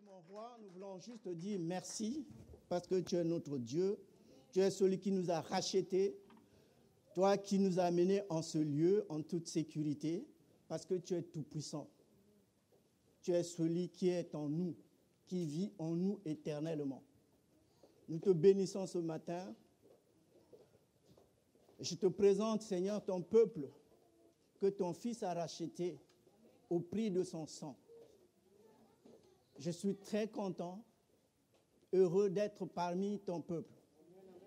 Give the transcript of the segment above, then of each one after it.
mon roi, nous voulons juste te dire merci parce que tu es notre Dieu. Tu es celui qui nous a rachetés. Toi qui nous as amenés en ce lieu en toute sécurité parce que tu es tout-puissant. Tu es celui qui est en nous, qui vit en nous éternellement. Nous te bénissons ce matin. Je te présente, Seigneur, ton peuple que ton Fils a racheté au prix de son sang. Je suis très content, heureux d'être parmi ton peuple.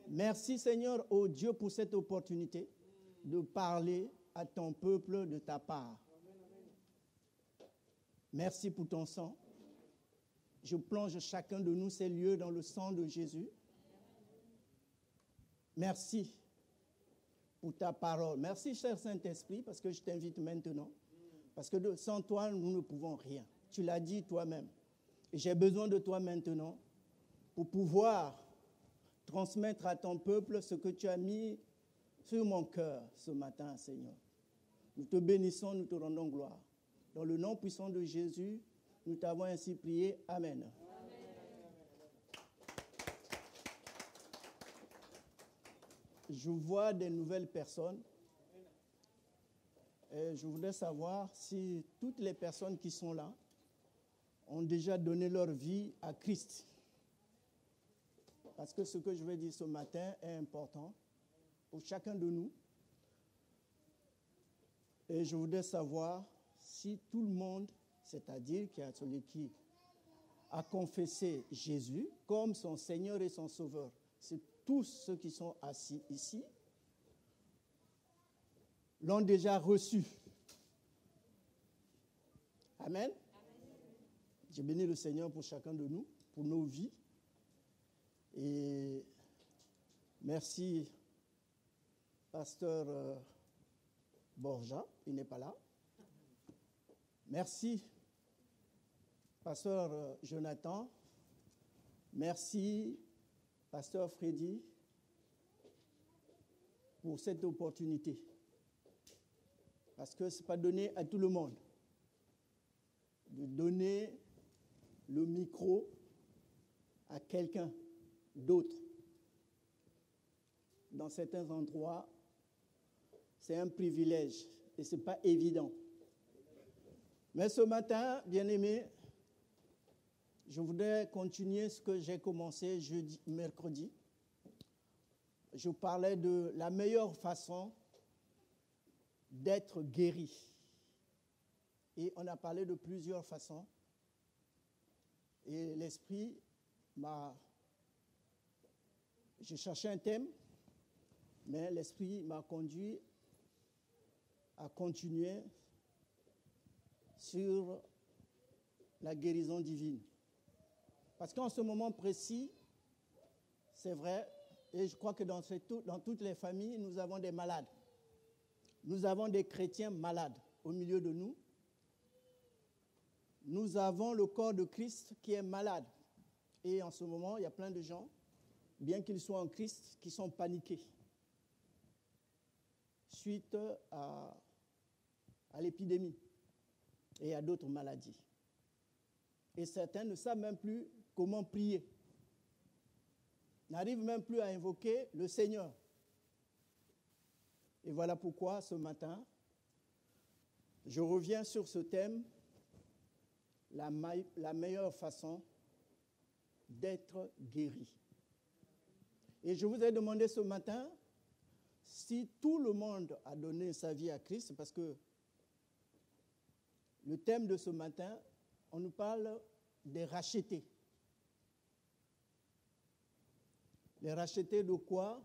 Merci, Seigneur, ô Dieu, pour cette opportunité de parler à ton peuple de ta part. Merci pour ton sang. Je plonge chacun de nous ces lieux dans le sang de Jésus. Merci pour ta parole. Merci, cher Saint-Esprit, parce que je t'invite maintenant. Parce que sans toi, nous ne pouvons rien. Tu l'as dit toi-même. Et j'ai besoin de toi maintenant pour pouvoir transmettre à ton peuple ce que tu as mis sur mon cœur ce matin, Seigneur. Nous te bénissons, nous te rendons gloire. Dans le nom puissant de Jésus, nous t'avons ainsi prié. Amen. Je vois des nouvelles personnes. Et je voudrais savoir si toutes les personnes qui sont là ont déjà donné leur vie à Christ. Parce que ce que je vais dire ce matin est important pour chacun de nous. Et je voudrais savoir si tout le monde, c'est-à-dire qu'il y a celui qui a confessé Jésus comme son Seigneur et son Sauveur, c'est tous ceux qui sont assis ici, l'ont déjà reçu. Amen. Je bénis le Seigneur pour chacun de nous, pour nos vies. Et merci, pasteur Borja, il n'est pas là. Merci, pasteur Jonathan. Merci, pasteur Freddy, pour cette opportunité. Parce que ce n'est pas donné à tout le monde de donner le micro à quelqu'un d'autre. Dans certains endroits, c'est un privilège et ce n'est pas évident. Mais ce matin, bien-aimés, je voudrais continuer ce que j'ai commencé mercredi. Je parlais de la meilleure façon d'être guéri. Et on a parlé de plusieurs façons. Et l'Esprit m'a... J'ai cherché un thème, mais l'Esprit m'a conduit à continuer sur la guérison divine. Parce qu'en ce moment précis, c'est vrai, et je crois que dans toutes les familles, nous avons des malades. Nous avons des chrétiens malades au milieu de nous. Nous avons le corps de Christ qui est malade. Et en ce moment, il y a plein de gens, bien qu'ils soient en Christ, qui sont paniqués suite à l'épidémie et à d'autres maladies. Et certains ne savent même plus comment prier, n'arrivent même plus à invoquer le Seigneur. Et voilà pourquoi ce matin, je reviens sur ce thème, la meilleure façon d'être guéri. Et je vous ai demandé ce matin si tout le monde a donné sa vie à Christ, parce que le thème de ce matin, on nous parle des rachetés. Les rachetés de quoi?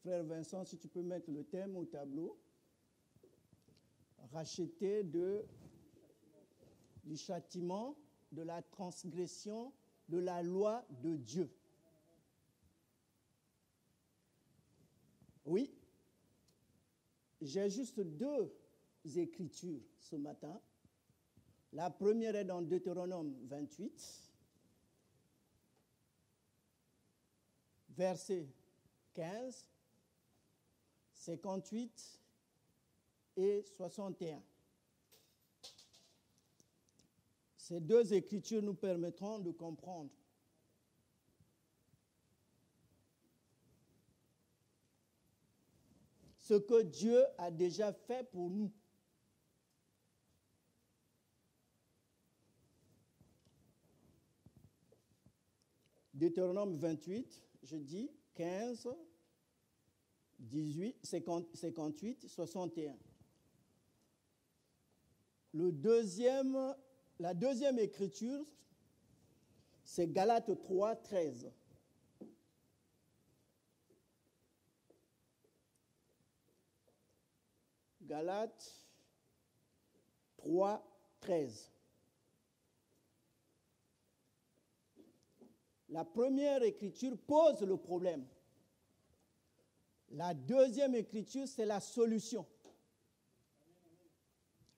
Frère Vincent, si tu peux mettre le thème au tableau. Rachetés du châtiment, de la transgression de la loi de Dieu. Oui, j'ai juste deux écritures ce matin. La première est dans Deutéronome 28, verset 15, 58 et 61. Ces deux écritures nous permettront de comprendre ce que Dieu a déjà fait pour nous. Deutéronome 28, je dis 15, 18, 58, 61. La deuxième écriture, c'est Galates 3, 13. Galates 3, 13. La première écriture pose le problème. La deuxième écriture, c'est la solution.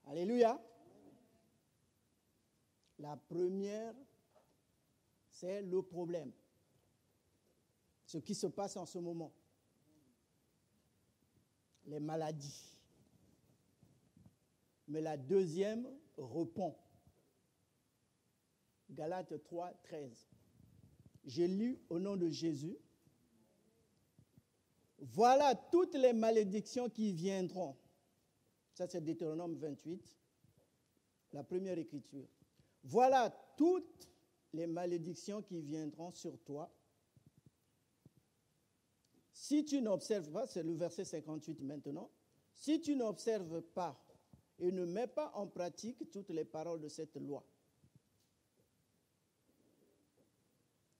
Alléluia. La première, c'est le problème. Ce qui se passe en ce moment. Les maladies. Mais la deuxième répond. Galates 3, 13. J'ai lu au nom de Jésus. Voilà toutes les malédictions qui viendront. Ça, c'est Deutéronome 28, la première écriture. Voilà toutes les malédictions qui viendront sur toi. Si tu n'observes pas, c'est le verset 58 maintenant, si tu n'observes pas et ne mets pas en pratique toutes les paroles de cette loi.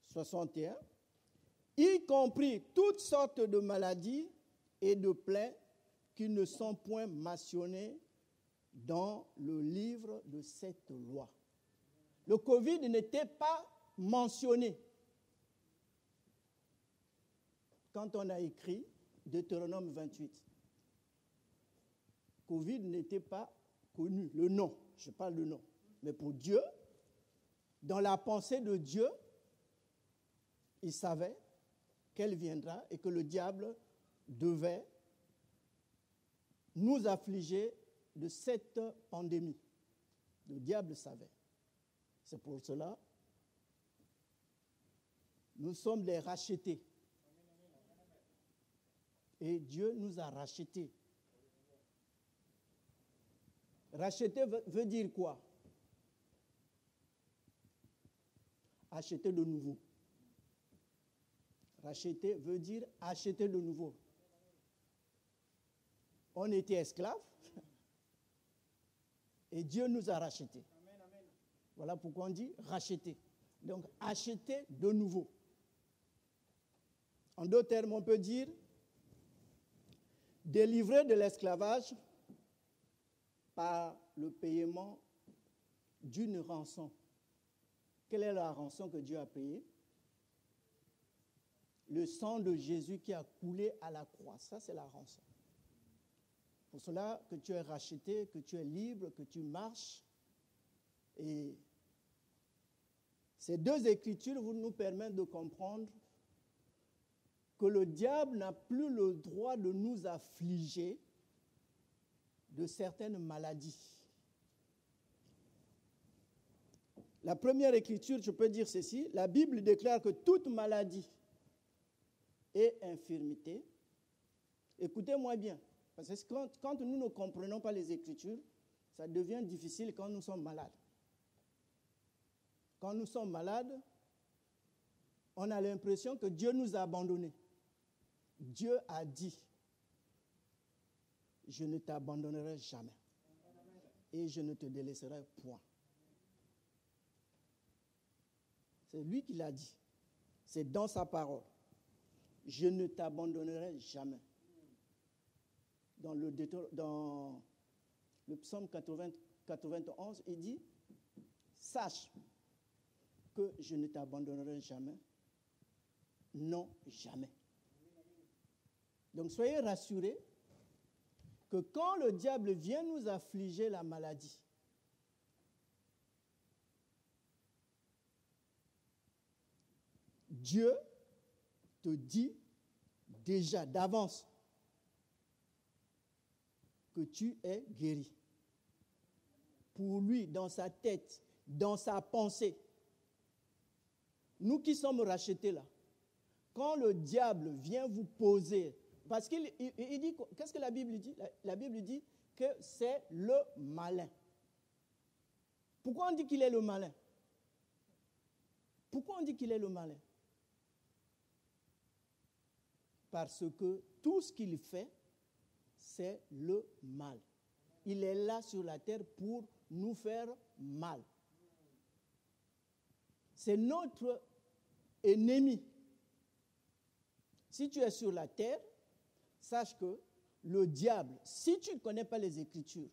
61. Y compris toutes sortes de maladies et de plaies qui ne sont point mentionnées dans le livre de cette loi. Le Covid n'était pas mentionné quand on a écrit Deutéronome 28. Covid n'était pas connu, le nom, je parle du nom. Mais pour Dieu, dans la pensée de Dieu, il savait qu'elle viendra et que le diable devait nous affliger de cette pandémie. Le diable savait. C'est pour cela nous sommes les rachetés. Et Dieu nous a rachetés. Racheter veut dire quoi? Acheter de nouveau. Racheter veut dire acheter de nouveau. On était esclaves et Dieu nous a rachetés. Voilà pourquoi on dit racheter. Donc acheter de nouveau. En d'autres termes, on peut dire délivrer de l'esclavage par le paiement d'une rançon. Quelle est la rançon que Dieu a payée? Le sang de Jésus qui a coulé à la croix. Ça, c'est la rançon. Pour cela que tu es racheté, que tu es libre, que tu marches. Et ces deux écritures vont nous permettre de comprendre que le diable n'a plus le droit de nous affliger de certaines maladies. La première écriture, je peux dire ceci, la Bible déclare que toute maladie et infirmité, écoutez-moi bien, parce que quand nous ne comprenons pas les Écritures, ça devient difficile quand nous sommes malades. Quand nous sommes malades, on a l'impression que Dieu nous a abandonnés. Dieu a dit, je ne t'abandonnerai jamais et je ne te délaisserai point. C'est lui qui l'a dit. C'est dans sa parole. Je ne t'abandonnerai jamais. Dans le psaume 91, il dit, sache que je ne t'abandonnerai jamais. Non, jamais. Donc soyez rassurés que quand le diable vient nous affliger la maladie, Dieu te dit déjà d'avance que que tu es guéri. Pour lui, dans sa tête, dans sa pensée, nous qui sommes rachetés là, quand le diable vient vous poser, parce qu'il dit, qu'est-ce que la Bible dit? La Bible dit que c'est le malin. Pourquoi on dit qu'il est le malin? Pourquoi on dit qu'il est le malin? Parce que tout ce qu'il fait, c'est le mal. Il est là sur la terre pour nous faire mal. C'est notre ennemi. Si tu es sur la terre, sache que le diable, si tu ne connais pas les Écritures,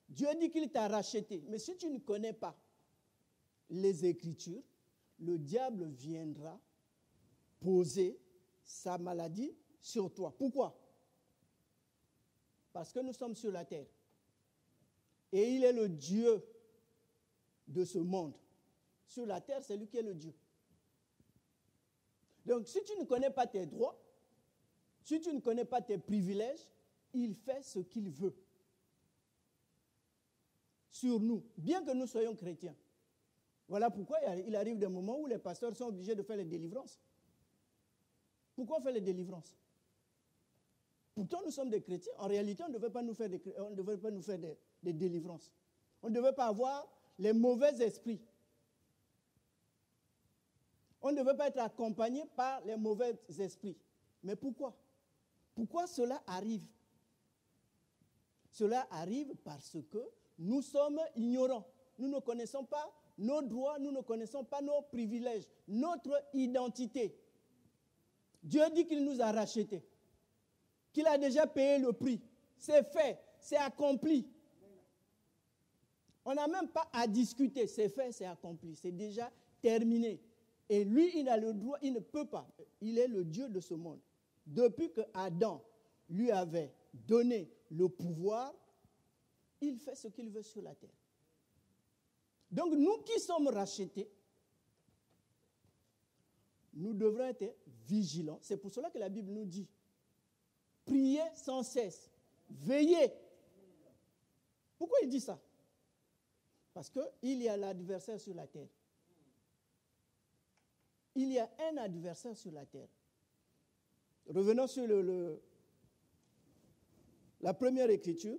Dieu dit qu'il t'a racheté, mais si tu ne connais pas les Écritures, le diable viendra poser sa maladie sur toi. Pourquoi? Parce que nous sommes sur la terre. Et il est le Dieu de ce monde. Sur la terre, c'est lui qui est le Dieu. Donc, si tu ne connais pas tes droits, si tu ne connais pas tes privilèges, il fait ce qu'il veut sur nous, bien que nous soyons chrétiens. Voilà pourquoi il arrive des moments où les pasteurs sont obligés de faire les délivrances. Pourquoi on fait les délivrances? Pourtant, nous sommes des chrétiens. En réalité, on ne devait pas nous faire des délivrances. On ne devait pas avoir les mauvais esprits. On ne devait pas être accompagné par les mauvais esprits. Mais pourquoi? Pourquoi cela arrive? Cela arrive parce que nous sommes ignorants. Nous ne connaissons pas nos droits, nous ne connaissons pas nos privilèges, notre identité. Dieu dit qu'il nous a rachetés, qu'il a déjà payé le prix. C'est fait, c'est accompli. On n'a même pas à discuter, c'est fait, c'est accompli, c'est déjà terminé. Et lui, il a le droit, il ne peut pas. Il est le Dieu de ce monde. Depuis que Adam lui avait donné le pouvoir, il fait ce qu'il veut sur la terre. Donc nous qui sommes rachetés, nous devrons être vigilants. C'est pour cela que la Bible nous dit, priez sans cesse, veillez. Pourquoi il dit ça? Parce qu'il y a l'adversaire sur la terre. Il y a un adversaire sur la terre. Revenons sur la première écriture.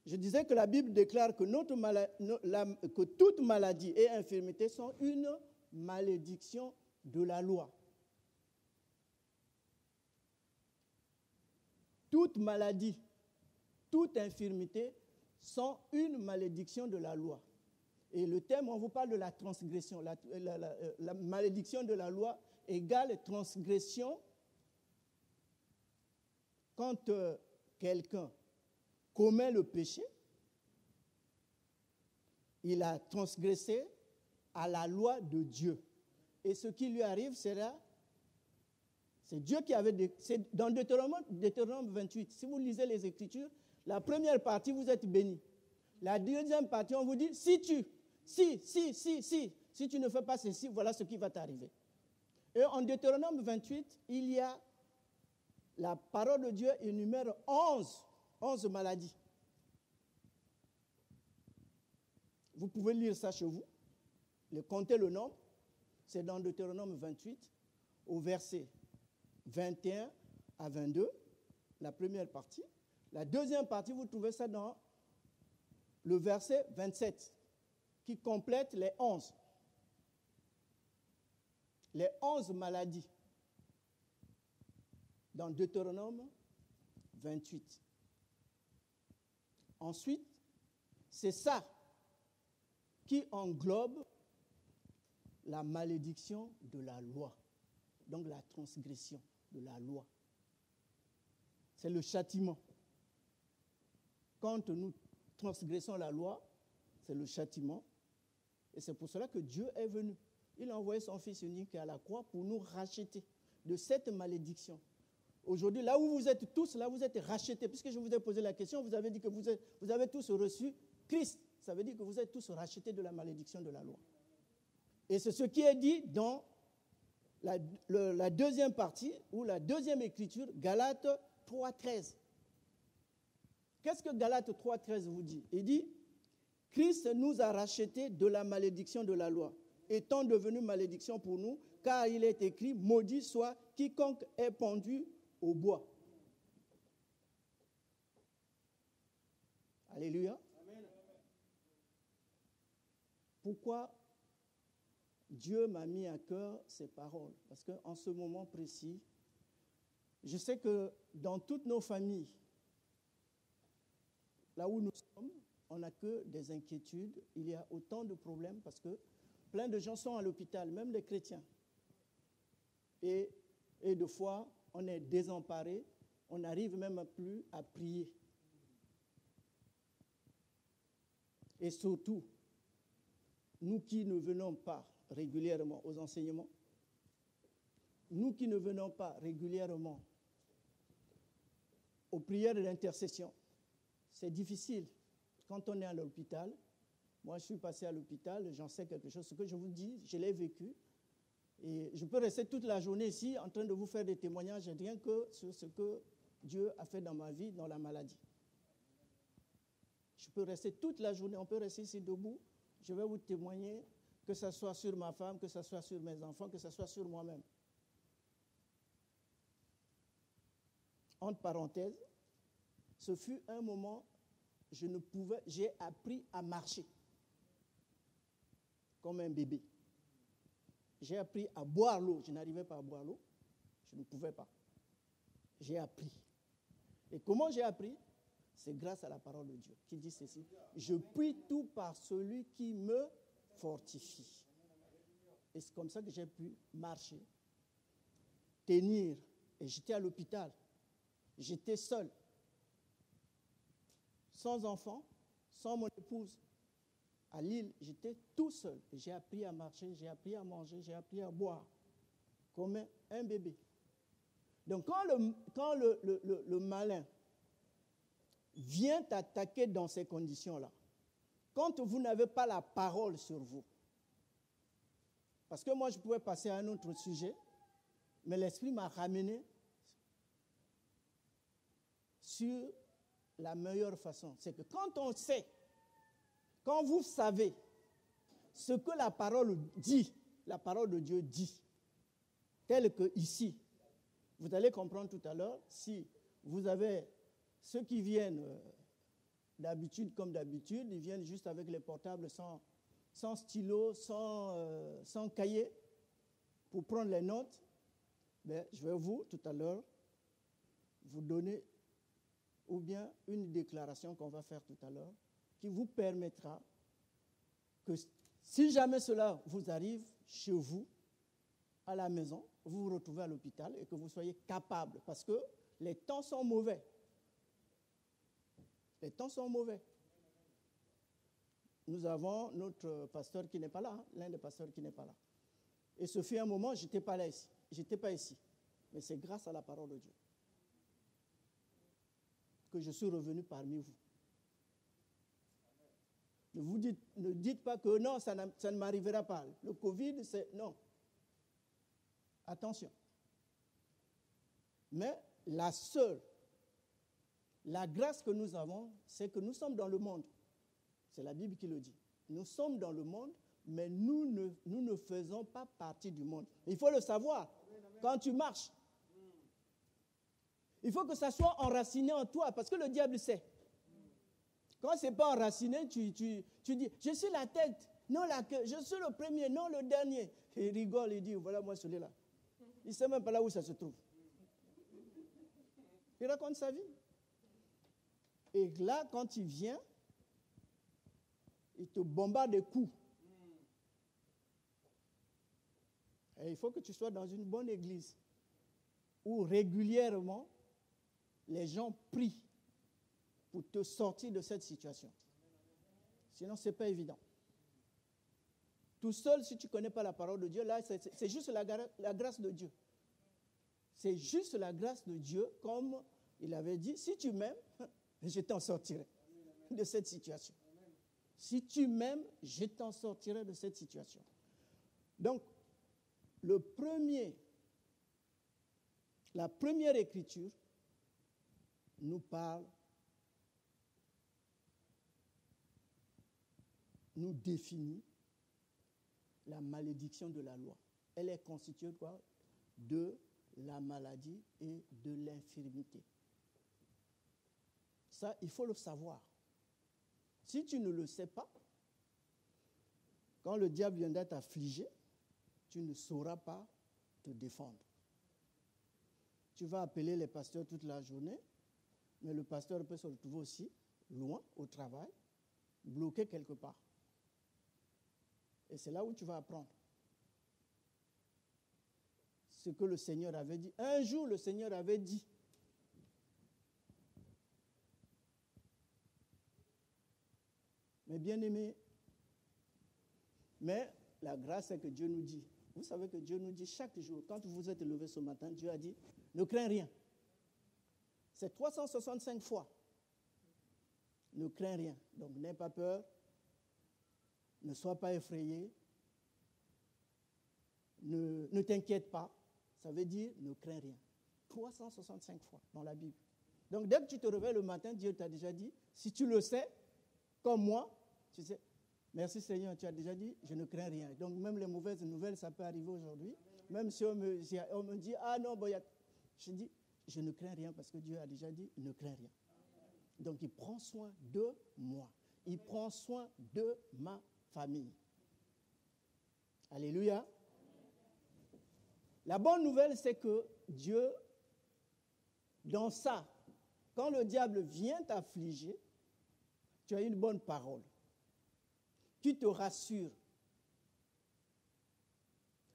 Je disais que la Bible déclare que, que toute maladie et infirmité sont une malédiction de la loi. Toute maladie, toute infirmité sont une malédiction de la loi. Et le thème, on vous parle de la transgression. La malédiction de la loi égale transgression. Quand quelqu'un commet le péché, il a transgressé à la loi de Dieu. Et ce qui lui arrive, c'est Dieu qui avait... C'est dans Deutéronome 28. Si vous lisez les Écritures, la première partie, vous êtes bénis. La deuxième partie, on vous dit, si tu ne fais pas ceci, voilà ce qui va t'arriver. Et en Deutéronome 28, il y a la parole de Dieu énumère 11 maladies. Vous pouvez lire ça chez vous, comptez le nombre. C'est dans Deutéronome 28, au verset 21 à 22, la première partie. La deuxième partie, vous trouvez ça dans le verset 27, qui complète les 11. Les 11 maladies dans Deutéronome 28. Ensuite, c'est ça qui englobe la malédiction de la loi, donc la transgression de la loi. C'est le châtiment. Quand nous transgressons la loi, c'est le châtiment. Et c'est pour cela que Dieu est venu. Il a envoyé son Fils unique à la croix pour nous racheter de cette malédiction. Aujourd'hui, là où vous êtes tous, là vous êtes rachetés. Puisque je vous ai posé la question, vous avez dit que vous avez tous reçu Christ. Ça veut dire que vous êtes tous rachetés de la malédiction de la loi. Et c'est ce qui est dit dans la deuxième partie, ou la deuxième écriture, Galates 3,13. Qu'est-ce que Galates 3,13 vous dit? Il dit, Christ nous a rachetés de la malédiction de la loi, étant devenu malédiction pour nous, car il est écrit, maudit soit quiconque est pendu au bois. Alléluia. Amen. Pourquoi Dieu m'a mis à cœur ces paroles? Parce qu'en ce moment précis, je sais que dans toutes nos familles, là où nous sommes, on n'a que des inquiétudes. Il y a autant de problèmes parce que plein de gens sont à l'hôpital, même les chrétiens. Et des fois, on est désemparé, on n'arrive même plus à prier. Et surtout, nous qui ne venons pas régulièrement aux enseignements, nous qui ne venons pas régulièrement aux prières d'intercession, c'est difficile. Quand on est à l'hôpital, moi je suis passé à l'hôpital, j'en sais quelque chose. Ce que je vous dis, je l'ai vécu. Et je peux rester toute la journée ici en train de vous faire des témoignages rien que sur ce que Dieu a fait dans ma vie, dans la maladie. Je peux rester toute la journée, on peut rester ici debout. Je vais vous témoigner, que ce soit sur ma femme, que ce soit sur mes enfants, que ce soit sur moi-même. Entre parenthèses, ce fut un moment, j'ai appris à marcher comme un bébé. J'ai appris à boire l'eau. Je n'arrivais pas à boire l'eau. Je ne pouvais pas. J'ai appris. Et comment j'ai appris? C'est grâce à la parole de Dieu qui dit ceci. Je puis tout par celui qui me fortifie. Et c'est comme ça que j'ai pu marcher, tenir. Et j'étais à l'hôpital. J'étais seul. Sans enfant, sans mon épouse. À Lille, j'étais tout seul. Et j'ai appris à marcher, j'ai appris à manger, j'ai appris à boire. Comme un bébé. Donc quand le malin vient t'attaquer dans ces conditions-là, quand vous n'avez pas la parole sur vous, parce que moi je pouvais passer à un autre sujet, mais l'Esprit m'a ramené sur la meilleure façon. C'est que quand on sait, quand vous savez ce que la parole dit, la parole de Dieu dit, tel que ici, vous allez comprendre tout à l'heure, si vous avez ceux qui viennent d'habitude comme d'habitude, ils viennent juste avec les portables sans stylo, sans cahier, pour prendre les notes, ben, je vais vous, tout à l'heure, vous donner ou bien une déclaration qu'on va faire tout à l'heure, qui vous permettra que si jamais cela vous arrive chez vous, à la maison, vous vous retrouvez à l'hôpital et que vous soyez capable, parce que les temps sont mauvais. Les temps sont mauvais. Nous avons notre pasteur qui n'est pas là, hein, l'un des pasteurs qui n'est pas là. Et ce fut un moment, je n'étais pas là ici. J'étais pas ici. Mais c'est grâce à la parole de Dieu que je suis revenu parmi vous. Ne dites pas que non, ça ne m'arrivera pas. Le Covid, c'est... Non. Attention. Mais la grâce que nous avons, c'est que nous sommes dans le monde. C'est la Bible qui le dit. Nous sommes dans le monde, mais nous ne faisons pas partie du monde. Il faut le savoir. Quand tu marches, il faut que ça soit enraciné en toi, parce que le diable sait. Quand ce n'est pas enraciné, tu dis, je suis la tête, non la queue, je suis le premier, non le dernier. Et il rigole, il dit, voilà moi celui-là. Il ne sait même pas là où ça se trouve. Il raconte sa vie. Et là, quand il vient, il te bombarde de coups. Et il faut que tu sois dans une bonne église où régulièrement, les gens prient pour te sortir de cette situation. Sinon, ce n'est pas évident. Tout seul, si tu ne connais pas la parole de Dieu, là, c'est juste la grâce de Dieu. C'est juste la grâce de Dieu, comme il avait dit, si tu m'aimes, je t'en sortirai de cette situation. Si tu m'aimes, je t'en sortirai de cette situation. Donc, la première écriture nous parle nous définit la malédiction de la loi. Elle est constituée quoi? De la maladie et de l'infirmité. Ça, il faut le savoir. Si tu ne le sais pas, quand le diable viendra t'affliger, tu ne sauras pas te défendre. Tu vas appeler les pasteurs toute la journée, mais le pasteur peut se retrouver aussi loin, au travail, bloqué quelque part. Et c'est là où tu vas apprendre ce que le Seigneur avait dit. Un jour, le Seigneur avait dit, mes bien-aimés, mais la grâce, c'est que Dieu nous dit. Vous savez que Dieu nous dit chaque jour, quand vous vous êtes levé ce matin, Dieu a dit, ne crains rien. C'est 365 fois. Ne crains rien. Donc n'aie pas peur, ne sois pas effrayé, ne t'inquiète pas. Ça veut dire ne crains rien. 365 fois dans la Bible. Donc dès que tu te réveilles le matin, Dieu t'a déjà dit, si tu le sais, comme moi, tu sais, merci Seigneur, tu as déjà dit, je ne crains rien. Donc même les mauvaises nouvelles, ça peut arriver aujourd'hui. Même si on me dit, ah non, bon, je dis, je ne crains rien parce que Dieu a déjà dit, ne crains rien. Donc il prend soin de moi. Il prend soin de ma famille. Alléluia. La bonne nouvelle, c'est que Dieu, dans ça, quand le diable vient t'affliger, tu as une bonne parole qui te rassure.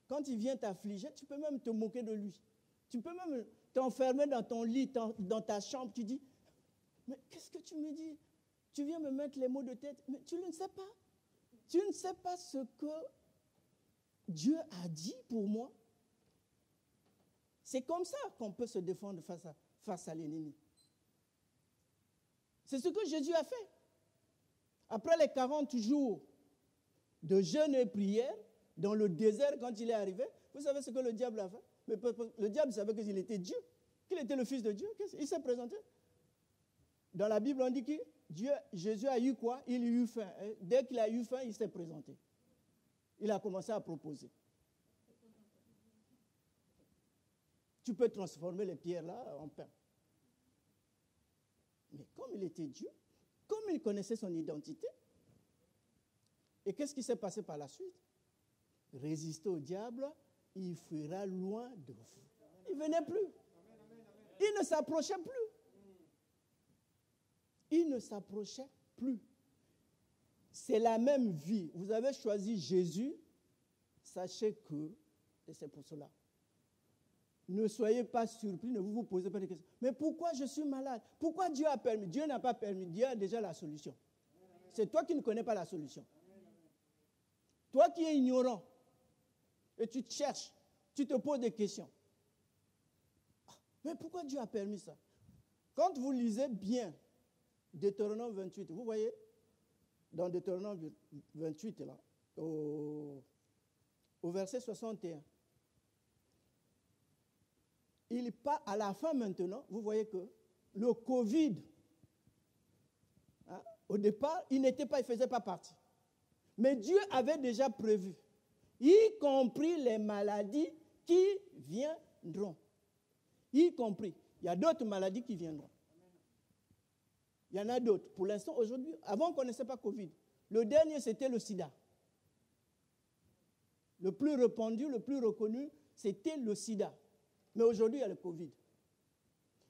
Quand il vient t'affliger, tu peux même te moquer de lui. Tu peux même t'enfermer dans ton lit, dans ta chambre. Tu dis, mais qu'est-ce que tu me dis? Tu viens me mettre les mots de tête. Mais tu ne sais pas. Tu ne sais pas ce que Dieu a dit pour moi. C'est comme ça qu'on peut se défendre face à l'ennemi. C'est ce que Jésus a fait. Après les 40 jours de jeûne et prière, dans le désert, quand il est arrivé, vous savez ce que le diable a fait? Mais le diable savait qu'il était Dieu, qu'il était le Fils de Dieu. Il s'est présenté. Dans la Bible, on dit que Jésus a eu quoi? Il a eu faim. Dès qu'il a eu faim, il s'est présenté. Il a commencé à proposer. Tu peux transformer les pierres là en pain. Mais comme il était Dieu, comme il connaissait son identité, et qu'est-ce qui s'est passé par la suite? Résister au diable, il fuira loin de vous. Il ne venait plus. Il ne s'approchait plus. Il ne s'approchait plus. C'est la même vie. Vous avez choisi Jésus, sachez que, et c'est pour cela, ne soyez pas surpris, ne vous posez pas de questions. Mais pourquoi je suis malade? Pourquoi Dieu a permis? Dieu n'a pas permis, Dieu a déjà la solution. C'est toi qui ne connais pas la solution. Toi qui es ignorant, et tu te cherches, tu te poses des questions. Mais pourquoi Dieu a permis ça? Quand vous lisez bien Deutéronome 28, vous voyez, dans Deutéronome 28, là, au verset 61, il part à la fin maintenant, vous voyez que le Covid, au départ, il ne faisait pas partie. Mais Dieu avait déjà prévu, y compris les maladies qui viendront. Y compris. Il y a d'autres maladies qui viendront. Il y en a d'autres. Pour l'instant, aujourd'hui, avant on ne connaissait pas Covid. Le dernier, c'était le sida. Le plus répandu, le plus reconnu, c'était le sida. Mais aujourd'hui, il y a le Covid.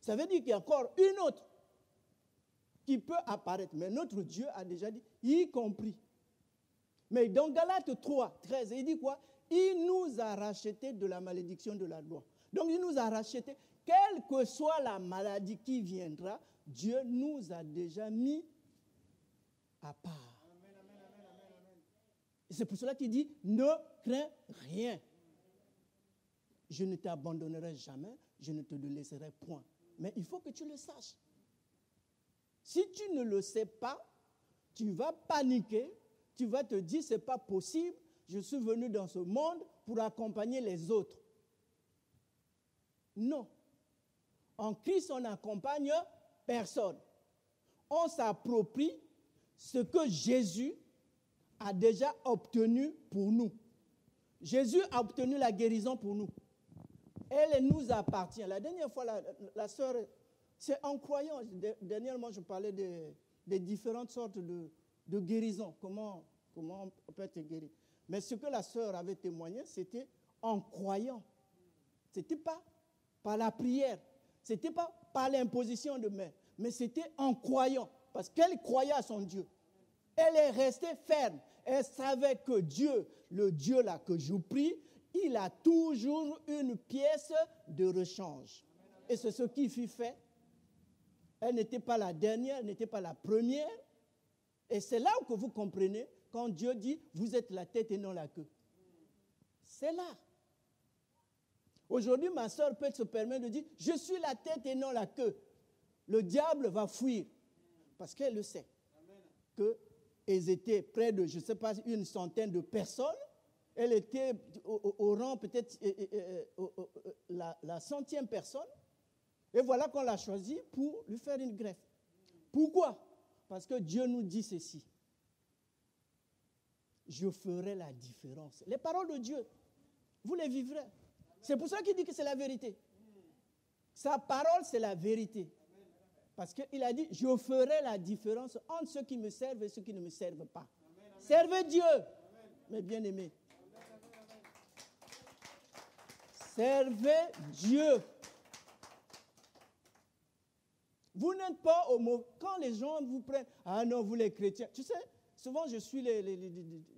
Ça veut dire qu'il y a encore une autre qui peut apparaître. Mais notre Dieu a déjà dit, y compris. Mais dans Galates 3, 13, il dit quoi? Il nous a rachetés de la malédiction de la loi. Donc il nous a rachetés. Quelle que soit la maladie qui viendra, Dieu nous a déjà mis à part. Et c'est pour cela qu'il dit, ne crains rien. Je ne t'abandonnerai jamais, je ne te laisserai point. Mais il faut que tu le saches. Si tu ne le sais pas, tu vas paniquer, tu vas te dire, ce n'est pas possible, je suis venu dans ce monde pour accompagner les autres. Non. En Christ, on n'accompagne personne. On s'approprie ce que Jésus a déjà obtenu pour nous. Jésus a obtenu la guérison pour nous. Elle nous appartient. La dernière fois, la sœur, c'est en croyant. Dernièrement, je parlais des différentes sortes de guérison. Comment on peut être guéri. Mais ce que la sœur avait témoigné, c'était en croyant. Ce n'était pas par la prière. Ce n'était pas par l'imposition de main. Mais c'était en croyant. Parce qu'elle croyait à son Dieu. Elle est restée ferme. Elle savait que Dieu, le Dieu là que je prie, il a toujours une pièce de rechange. Et c'est ce qui fut fait. Elle n'était pas la dernière, elle n'était pas la première. Et c'est là que vous comprenez quand Dieu dit, vous êtes la tête et non la queue. C'est là. Aujourd'hui, ma soeur peut se permettre de dire, je suis la tête et non la queue. Le diable va fuir. Parce qu'elle le sait. Qu'ils étaient près de, je ne sais pas, une centaine de personnes. Elle était au rang peut-être la centième personne. Et voilà qu'on l'a choisie pour lui faire une greffe. Pourquoi? Parce que Dieu nous dit ceci. Je ferai la différence. Les paroles de Dieu, vous les vivrez. C'est pour ça qu'il dit que c'est la vérité. Sa parole, c'est la vérité. Parce qu'il a dit, je ferai la différence entre ceux qui me servent et ceux qui ne me servent pas. Servez Dieu, mes bien-aimés. Servez Dieu. Vous n'êtes pas au mot. Quand les gens vous prennent, ah non, vous les chrétiens. Tu sais, souvent je suis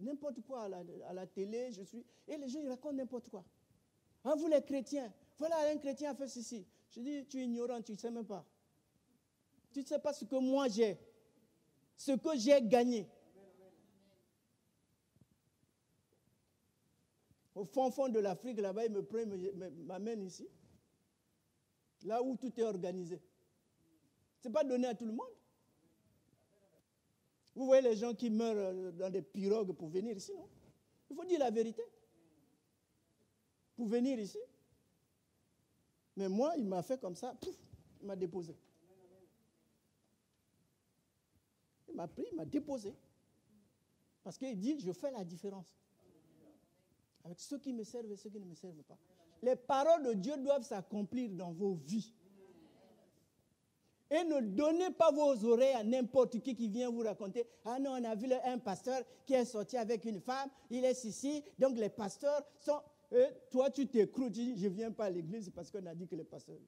n'importe quoi à la télé, et les gens ils racontent n'importe quoi. Ah, vous les chrétiens, voilà un chrétien a fait ceci. Je dis, tu es ignorant, tu ne sais même pas. Tu ne sais pas ce que moi j'ai, ce que j'ai gagné. Au fond de l'Afrique, là-bas, il me prend, m'amène ici. Là où tout est organisé. Ce n'est pas donné à tout le monde. Vous voyez les gens qui meurent dans des pirogues pour venir ici, non? Il faut dire la vérité. Pour venir ici. Mais moi, il m'a fait comme ça, pouf, il m'a déposé. Il m'a pris, il m'a déposé. Parce qu'il dit, je fais la différence. Avec ceux qui me servent et ceux qui ne me servent pas. Les paroles de Dieu doivent s'accomplir dans vos vies. Et ne donnez pas vos oreilles à n'importe qui vient vous raconter. Ah non, on a vu un pasteur qui est sorti avec une femme, il est ici, donc les pasteurs sont... Et toi, tu t'écroutes, tu dis, je ne viens pas à l'église parce qu'on a dit que les pasteurs...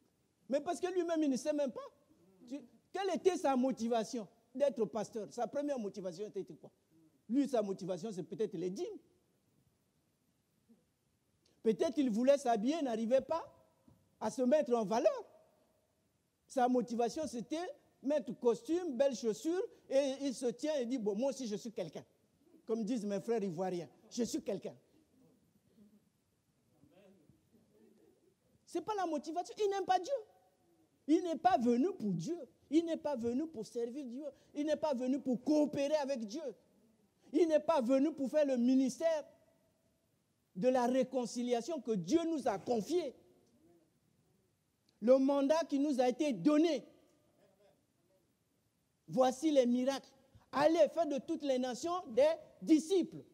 Mais parce que lui-même, il ne sait même pas. Quelle était sa motivation d'être pasteur? Sa première motivation était quoi? Lui, sa motivation, c'est peut-être les dîmes. Peut-être qu'il voulait s'habiller, il n'arrivait pas à se mettre en valeur. Sa motivation, c'était mettre costume, belles chaussures, et il se tient et dit, bon, moi aussi, je suis quelqu'un. Comme disent mes frères ivoiriens, je suis quelqu'un. Ce n'est pas la motivation. Il n'aime pas Dieu. Il n'est pas venu pour Dieu. Il n'est pas venu pour servir Dieu. Il n'est pas venu pour coopérer avec Dieu. Il n'est pas venu pour faire le ministère de la réconciliation que Dieu nous a confié. Le mandat qui nous a été donné. Voici les miracles. Allez, faites de toutes les nations des disciples.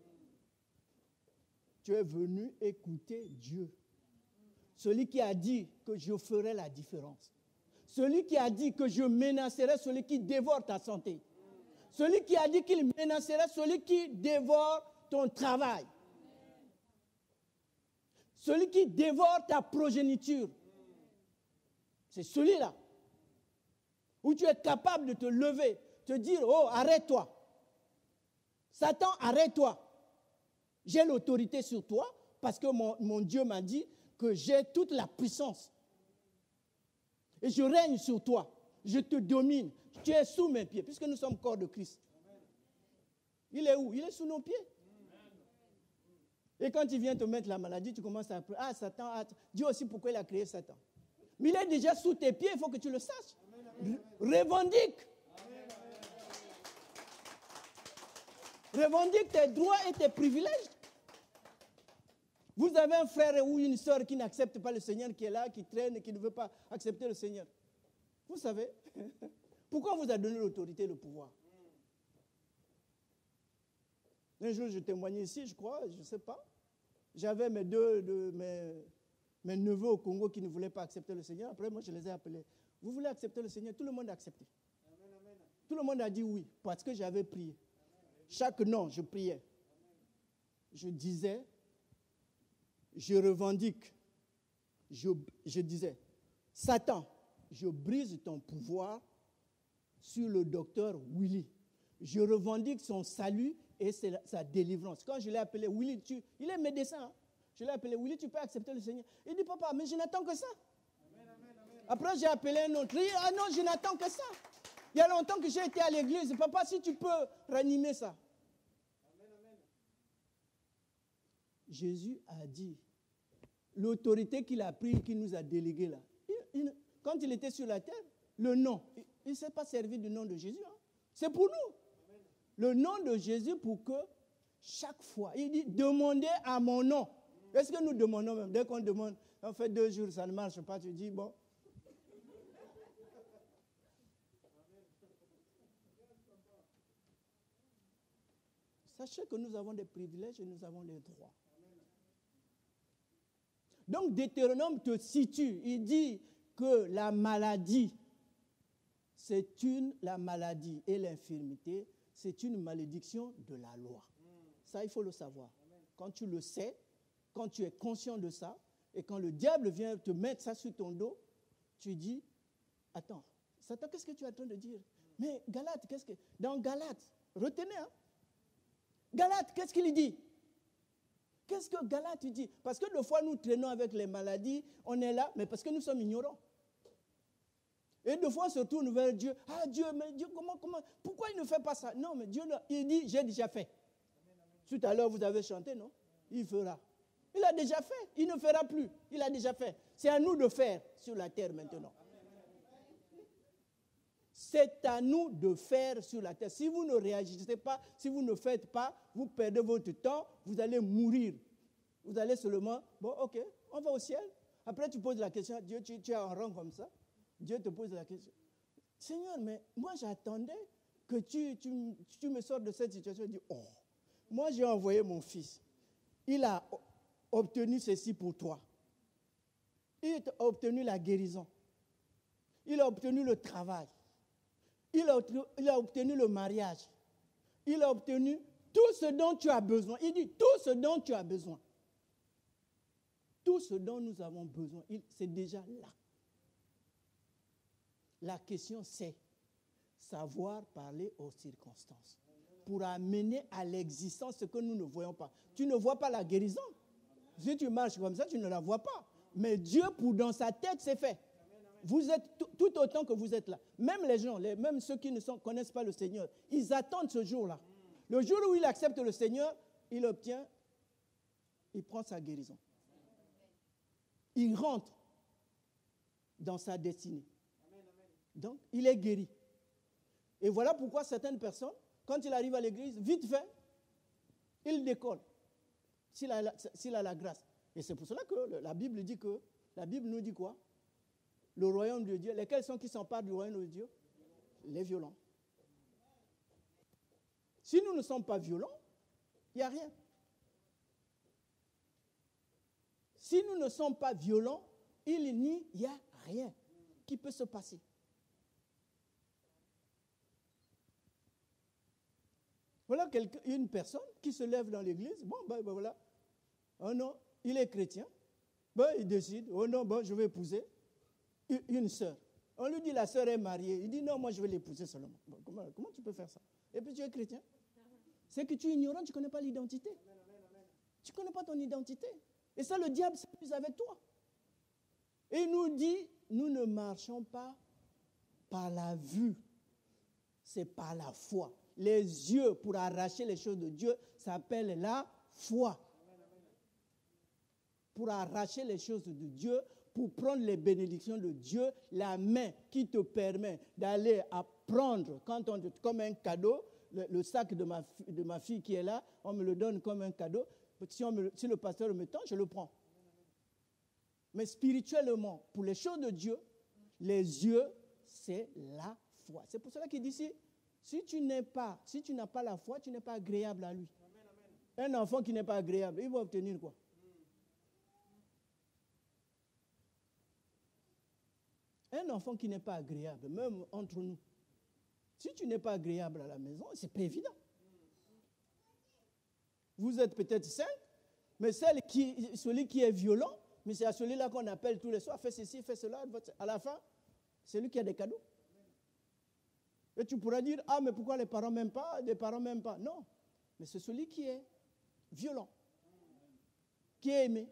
Tu es venu écouter Dieu. Celui qui a dit que je ferai la différence. Celui qui a dit que je menacerai celui qui dévore ta santé. Celui qui a dit qu'il menacerait celui qui dévore ton travail. Celui qui dévore ta progéniture. C'est celui-là. Où tu es capable de te lever, te dire, oh, arrête-toi. Satan, arrête-toi. J'ai l'autorité sur toi parce que mon Dieu m'a dit que j'ai toute la puissance. Et je règne sur toi. Je te domine. Tu es sous mes pieds, puisque nous sommes corps de Christ. Il est où? Il est sous nos pieds. Et quand il vient te mettre la maladie, tu commences à pleurer. Ah, Satan, Dieu aussi pourquoi il a créé Satan. Mais il est déjà sous tes pieds, il faut que tu le saches. Revendique. Revendique tes droits et tes privilèges. Vous avez un frère ou une sœur qui n'accepte pas le Seigneur, qui est là, qui traîne et qui ne veut pas accepter le Seigneur. Vous savez, pourquoi on vous a donné l'autorité et le pouvoir? Un jour, je témoignais ici, je crois, je ne sais pas. J'avais mes neveux au Congo qui ne voulaient pas accepter le Seigneur. Après, moi, je les ai appelés. Vous voulez accepter le Seigneur? Tout le monde a accepté. Tout le monde a dit oui, parce que j'avais prié. Chaque non, je priais. Je disais, je revendique. Je disais, Satan, je brise ton pouvoir sur le docteur Willy. Je revendique son salut et sa délivrance. Quand je l'ai appelé, Willy, il est médecin. Hein? Je l'ai appelé, Willy, tu peux accepter le Seigneur. Il dit, papa, mais je n'attends que ça. Après, j'ai appelé un autre. Il dit, ah non, je n'attends que ça. Il y a longtemps que j'ai été à l'église. Papa, si tu peux ranimer ça. Jésus a dit, l'autorité qu'il a prise, qu'il nous a déléguée là, quand il était sur la terre, le nom, il ne s'est pas servi du nom de Jésus. Hein. C'est pour nous. Le nom de Jésus pour que chaque fois, il dit, demandez à mon nom. Est-ce que nous demandons même? Dès qu'on demande, on fait 2 jours, ça ne marche pas, tu dis, bon. Sachez que nous avons des privilèges et nous avons des droits. Donc, Deutéronome te situe. Il dit que la maladie, la maladie et l'infirmité, c'est une malédiction de la loi. Ça, il faut le savoir. Quand tu le sais, quand tu es conscient de ça, et quand le diable vient te mettre ça sur ton dos, tu dis, attends, Satan, qu'est-ce que tu es en train de dire? Mais Galate, dans Galate, retenez, hein? Galate, qu'est-ce qu'il dit? Qu'est-ce que Galate dit? Parce que des fois, nous traînons avec les maladies, on est là, mais parce que nous sommes ignorants. Et des fois, on se tourne vers Dieu. Ah Dieu, mais Dieu, comment, pourquoi il ne fait pas ça? Non, mais Dieu, il dit, j'ai déjà fait. Tout à l'heure, vous avez chanté, non? Il fera. Il a déjà fait, il ne fera plus. Il a déjà fait. C'est à nous de faire sur la terre maintenant. C'est à nous de faire sur la terre. Si vous ne réagissez pas, si vous ne faites pas, vous perdez votre temps, vous allez mourir. Vous allez seulement, bon, ok, on va au ciel. Après, tu poses la question, Dieu, tu es en rang comme ça. Dieu te pose la question. Seigneur, mais moi, j'attendais que tu me sortes de cette situation. Je dis, oh, moi, j'ai envoyé mon fils. Il a obtenu ceci pour toi. Il a obtenu la guérison. Il a obtenu le travail. Il a obtenu le mariage. Il a obtenu tout ce dont tu as besoin. Il dit tout ce dont tu as besoin. Tout ce dont nous avons besoin, c'est déjà là. La question, c'est savoir parler aux circonstances pour amener à l'existence ce que nous ne voyons pas. Tu ne vois pas la guérison. Si tu marches comme ça, tu ne la vois pas. Mais Dieu, dans sa tête, c'est fait. Vous êtes tout autant que vous êtes là. Même les gens, même ceux qui ne connaissent pas le Seigneur, ils attendent ce jour-là. Le jour où il accepte le Seigneur, il prend sa guérison. Il rentre dans sa destinée. Donc, il est guéri. Et voilà pourquoi certaines personnes, quand il arrive à l'église, vite fait, il décolle. S'il a la grâce. Et c'est pour cela que la Bible nous dit quoi? Le royaume de Dieu. Lesquels sont qui s'emparent du royaume de Dieu? Les violents. Si nous ne sommes pas violents, il n'y a rien. Si nous ne sommes pas violents, il n'y a rien qui peut se passer. Voilà une personne qui se lève dans l'église. Bon, ben voilà. Oh non, il est chrétien. Ben, il décide. Oh non, bon, je vais épouser une sœur. On lui dit la sœur est mariée. Il dit non, moi je vais l'épouser seulement. Bon, comment tu peux faire ça? Et puis tu es chrétien. C'est que tu es ignorant, tu ne connais pas l'identité. Tu ne connais pas ton identité. Et ça, le diable s'amuse avec toi. Et il nous dit, nous ne marchons pas par la vue. C'est par la foi. Les yeux pour arracher les choses de Dieu s'appellent la foi. Pour arracher les choses de Dieu, pour prendre les bénédictions de Dieu, la main qui te permet d'aller à prendre, comme un cadeau, le sac de ma fille qui est là, on me le donne comme un cadeau. Si le pasteur me tend, je le prends. Mais spirituellement, pour les choses de Dieu, les yeux, c'est la foi. C'est pour cela qu'il dit ici, si tu n'as pas la foi, tu n'es pas agréable à lui. Un enfant qui n'est pas agréable, il va obtenir quoi? Un enfant qui n'est pas agréable, même entre nous. Si tu n'es pas agréable à la maison, c'est pas évident. Vous êtes peut-être 5, mais celui qui est violent, mais c'est à celui-là qu'on appelle tous les soirs, fais ceci, fais cela. À la fin, c'est lui qui a des cadeaux. Et tu pourras dire, ah, mais pourquoi les parents m'aiment pas? Les parents m'aiment pas. Non, mais c'est celui qui est violent, qui est aimé.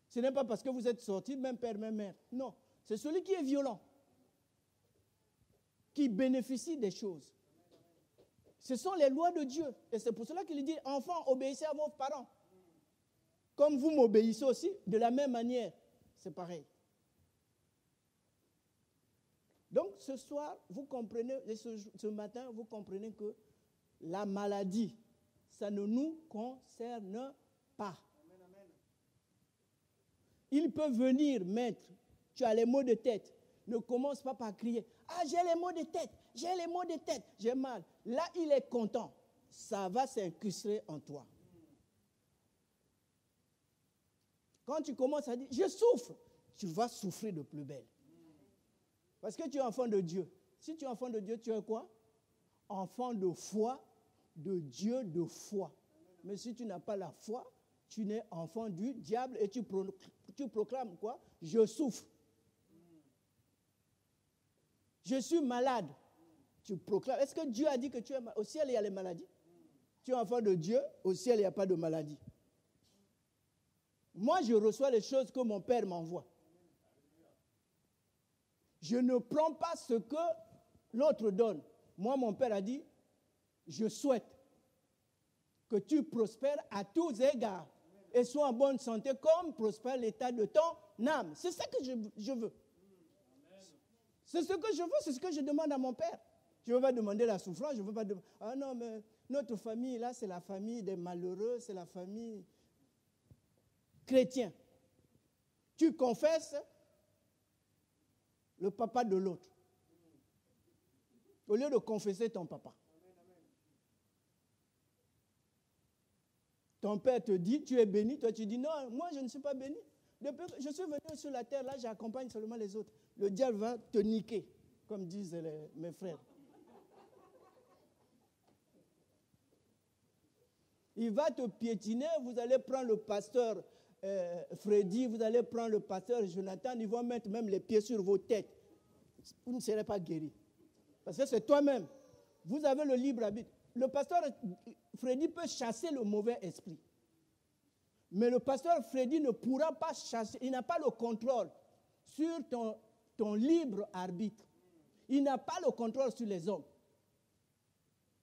Ce n'est pas parce que vous êtes sortis, même père, même mère. Non, c'est celui qui est violent, qui bénéficie des choses. Ce sont les lois de Dieu. Et c'est pour cela qu'il dit, enfants, obéissez à vos parents. Comme vous m'obéissez aussi, de la même manière. C'est pareil. Donc ce soir, vous comprenez, et ce matin, vous comprenez que la maladie, ça ne nous concerne pas. Il peut venir, maître, tu as les maux de tête. Ne commence pas par crier, ah, j'ai les maux de tête, j'ai les maux de tête, j'ai mal. Là, il est content. Ça va s'incruster en toi. Quand tu commences à dire, je souffre, tu vas souffrir de plus belle. Parce que tu es enfant de Dieu. Si tu es enfant de Dieu, tu es quoi? Enfant de foi, de Dieu de foi. Mais si tu n'as pas la foi, tu n'es enfant du diable et tu proclames quoi? Je souffre. Je suis malade. Tu proclames. Est-ce que Dieu a dit que tu es malade? Au ciel, il y a les maladies. Tu es enfant de Dieu, au ciel, il n'y a pas de maladie. Moi, je reçois les choses que mon Père m'envoie. Je ne prends pas ce que l'autre donne. Moi, mon Père a dit, je souhaite que tu prospères à tous égards et sois en bonne santé comme prospère l'état de ton âme. C'est ça que je veux. C'est ce que je veux, c'est ce que je demande à mon Père. Je ne veux pas demander la souffrance, je ne veux pas demander, ah non, mais notre famille, là, c'est la famille des malheureux, c'est la famille chrétienne. Tu confesses le papa de l'autre, au lieu de confesser ton papa. Ton père te dit, tu es béni, toi tu dis, non, moi je ne suis pas béni. Depuis que je suis venu sur la terre, là, j'accompagne seulement les autres. Le diable va te niquer, comme disent mes frères. Il va te piétiner, vous allez prendre le pasteur Freddy, vous allez prendre le pasteur Jonathan, ils vont mettre même les pieds sur vos têtes. Vous ne serez pas guéris. Parce que c'est toi-même. Vous avez le libre arbitre. Le pasteur Freddy peut chasser le mauvais esprit. Mais le pasteur Freddy ne pourra pas chasser, il n'a pas le contrôle sur ton libre arbitre. Il n'a pas le contrôle sur les hommes.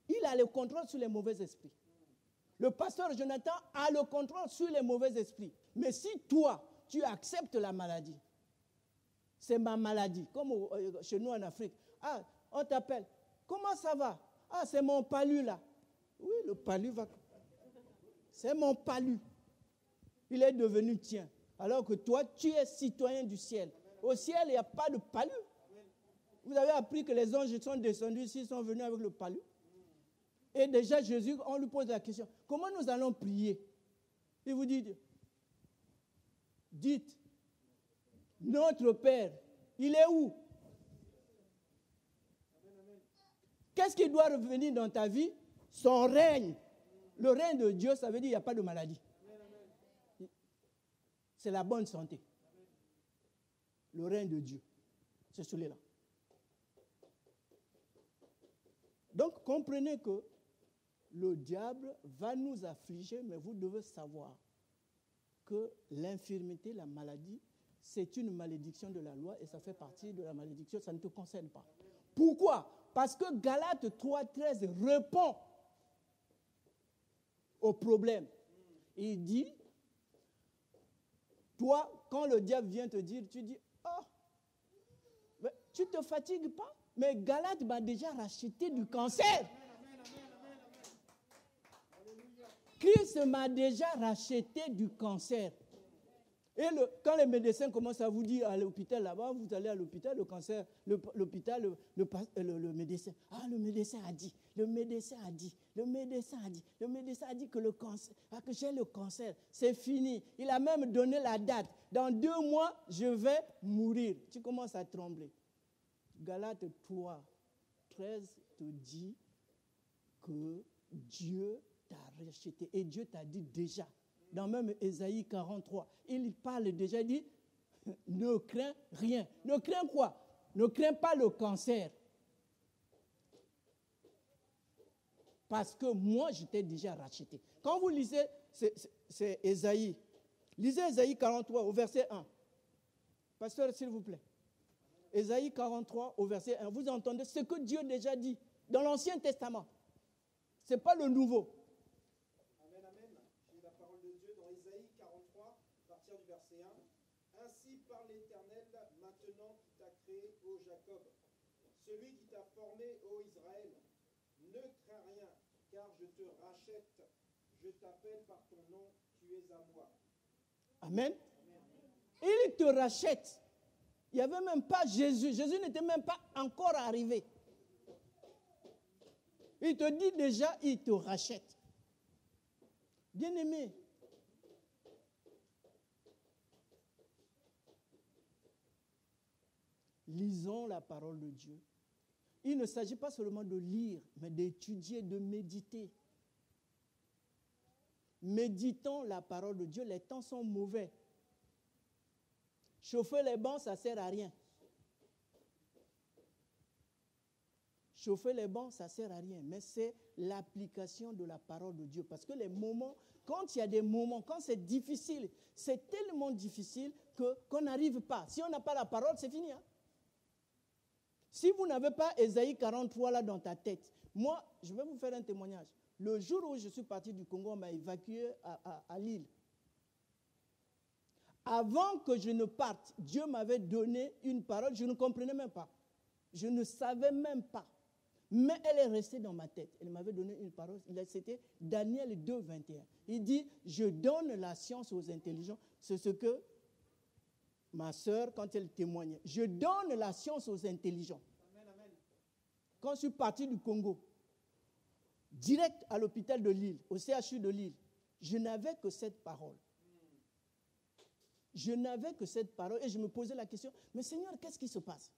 Il a le contrôle sur les mauvais esprits. Le pasteur Jonathan a le contrôle sur les mauvais esprits. Mais si toi, tu acceptes la maladie, c'est ma maladie, comme chez nous en Afrique. Ah, on t'appelle. Comment ça va? Ah, c'est mon palu là. Oui, le palu va. C'est mon palu. Il est devenu tien. Alors que toi, tu es citoyen du ciel. Au ciel, il n'y a pas de palu. Vous avez appris que les anges sont descendus ici, ils sont venus avec le palu. Et déjà, Jésus, on lui pose la question, comment nous allons prier? Il vous dit, dites, notre Père, il est où? Qu'est-ce qui doit revenir dans ta vie? Son règne. Le règne de Dieu, ça veut dire qu'il n'y a pas de maladie. C'est la bonne santé. Le règne de Dieu, c'est celui-là. Donc, comprenez que le diable va nous affliger, mais vous devez savoir que l'infirmité, la maladie, c'est une malédiction de la loi et ça fait partie de la malédiction, ça ne te concerne pas. Pourquoi? Parce que Galates 3,13 répond au problème. Il dit, toi, quand le diable vient te dire, tu dis, oh, mais tu ne te fatigues pas, mais Galate m'a déjà racheté du cancer. Christ m'a déjà racheté du cancer. Et quand les médecins commencent à vous dire à l'hôpital là-bas, vous allez à l'hôpital, le cancer, l'hôpital, le médecin. Ah, le médecin a dit, le médecin a dit, le médecin a dit, le médecin a dit que le cancer, que j'ai le cancer, c'est fini. Il a même donné la date. Dans 2 mois, je vais mourir. Tu commences à trembler. Galates 3, 13 te dit que Dieu t'a racheté. Et Dieu t'a dit déjà. Dans même Ésaïe 43, il parle déjà, il dit, ne crains rien. Ne crains quoi? Ne crains pas le cancer. Parce que moi, je t'ai déjà racheté. Quand vous lisez, c'est Ésaïe. Lisez Ésaïe 43 au verset 1. Pasteur, s'il vous plaît. Ésaïe 43 au verset 1. Vous entendez ce que Dieu a déjà dit dans l'Ancien Testament. Ce n'est pas le Nouveau. Ainsi parle l'Éternel, maintenant qui t'a créé, ô Jacob, celui qui t'a formé, ô Israël, ne crains rien, car je te rachète, je t'appelle par ton nom, tu es à moi. Amen. Il te rachète. Il n'y avait même pas Jésus. Jésus n'était même pas encore arrivé. Il te dit déjà, il te rachète. Bien-aimé, lisons la parole de Dieu. Il ne s'agit pas seulement de lire, mais d'étudier, de méditer. Méditons la parole de Dieu. Les temps sont mauvais. Chauffer les bancs, ça ne sert à rien. Chauffer les bancs, ça ne sert à rien. Mais c'est l'application de la parole de Dieu. Parce que les moments, quand il y a des moments, quand c'est difficile, c'est tellement difficile qu'on n'arrive pas. Si on n'a pas la parole, c'est fini. Hein? Si vous n'avez pas Ésaïe 43 là dans ta tête, moi, je vais vous faire un témoignage. Le jour où je suis parti du Congo, on m'a évacué à Lille. Avant que je ne parte, Dieu m'avait donné une parole, je ne comprenais même pas. Je ne savais même pas. Mais elle est restée dans ma tête. Elle m'avait donné une parole, c'était Daniel 2, 21. Il dit, je donne la science aux intelligents. C'est ce que ma sœur, quand elle témoignait, je donne la science aux intelligents. Amen, amen. Quand je suis parti du Congo, direct à l'hôpital de Lille, au CHU de Lille, je n'avais que cette parole. Je n'avais que cette parole et je me posais la question, mais Seigneur, qu'est-ce qui se passe?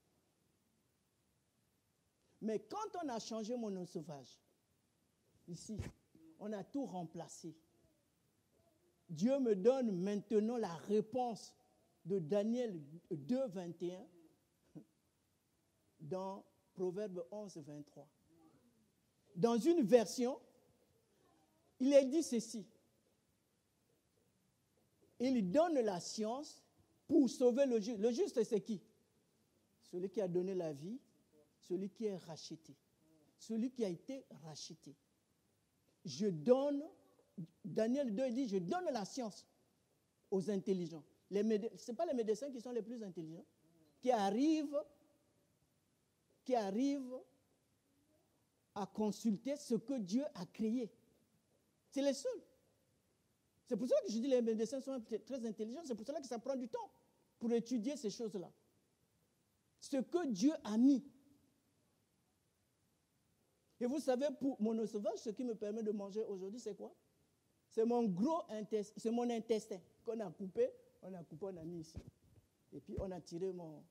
Mais quand on a changé mon eau sauvage, ici, on a tout remplacé. Dieu me donne maintenant la réponse de Daniel 2, 21 dans Proverbe 11, 23. Dans une version, il est dit ceci. Il donne la science pour sauver le juste. Le juste, c'est qui? Celui qui a donné la vie, celui qui est racheté, celui qui a été racheté. Je donne, Daniel 2 dit, je donne la science aux intelligents. Ce n'est pas les médecins qui sont les plus intelligents, qui arrivent à consulter ce que Dieu a créé. C'est les seuls. C'est pour ça que je dis que les médecins sont très intelligents. C'est pour cela que ça prend du temps pour étudier ces choses-là. Ce que Dieu a mis. Et vous savez, pour mon eau sauvage, ce qui me permet de manger aujourd'hui, c'est quoi? C'est mon gros intestin, c'est mon intestin qu'on a coupé, on a mis ici. Et puis on a tiré mon,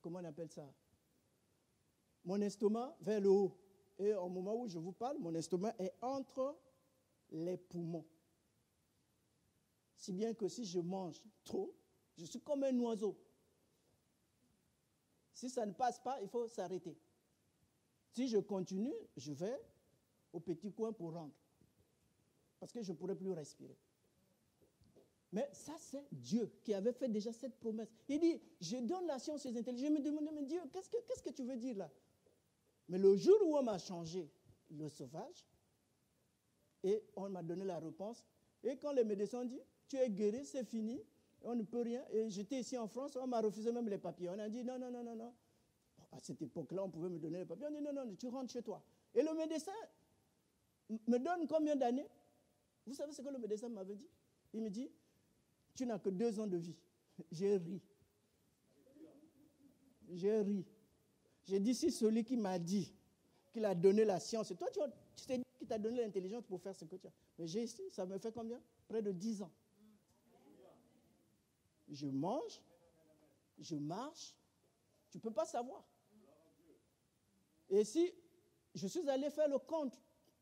comment on appelle ça? Mon estomac vers le haut. Et au moment où je vous parle, mon estomac est entre les poumons. Si bien que si je mange trop, je suis comme un oiseau. Si ça ne passe pas, il faut s'arrêter. Si je continue, je vais au petit coin pour rentrer. Parce que je ne pourrai plus respirer. Mais ça, c'est Dieu qui avait fait déjà cette promesse. Il dit, je donne la science aux intelligents. Je me demande, mais Dieu, qu'est-ce que tu veux dire là? Mais le jour où on m'a changé le sauvage, et on m'a donné la réponse, et quand les médecins ont dit, tu es guéri, c'est fini, on ne peut rien. Et j'étais ici en France, on m'a refusé même les papiers. On a dit, non. À cette époque-là, on pouvait me donner les papiers. On dit, non, tu rentres chez toi. Et le médecin me donne combien d'années? Vous savez ce que le médecin m'avait dit? Il me dit, tu n'as que 2 ans de vie. J'ai ri. J'ai ri. J'ai dit, si celui qui m'a dit qu'il a donné la science, et toi, tu sais qu'il t'a donné l'intelligence pour faire ce que tu as. Mais j'ai ici, ça me fait combien? Près de 10 ans. Je mange, je marche, tu ne peux pas savoir. Et si je suis allé faire le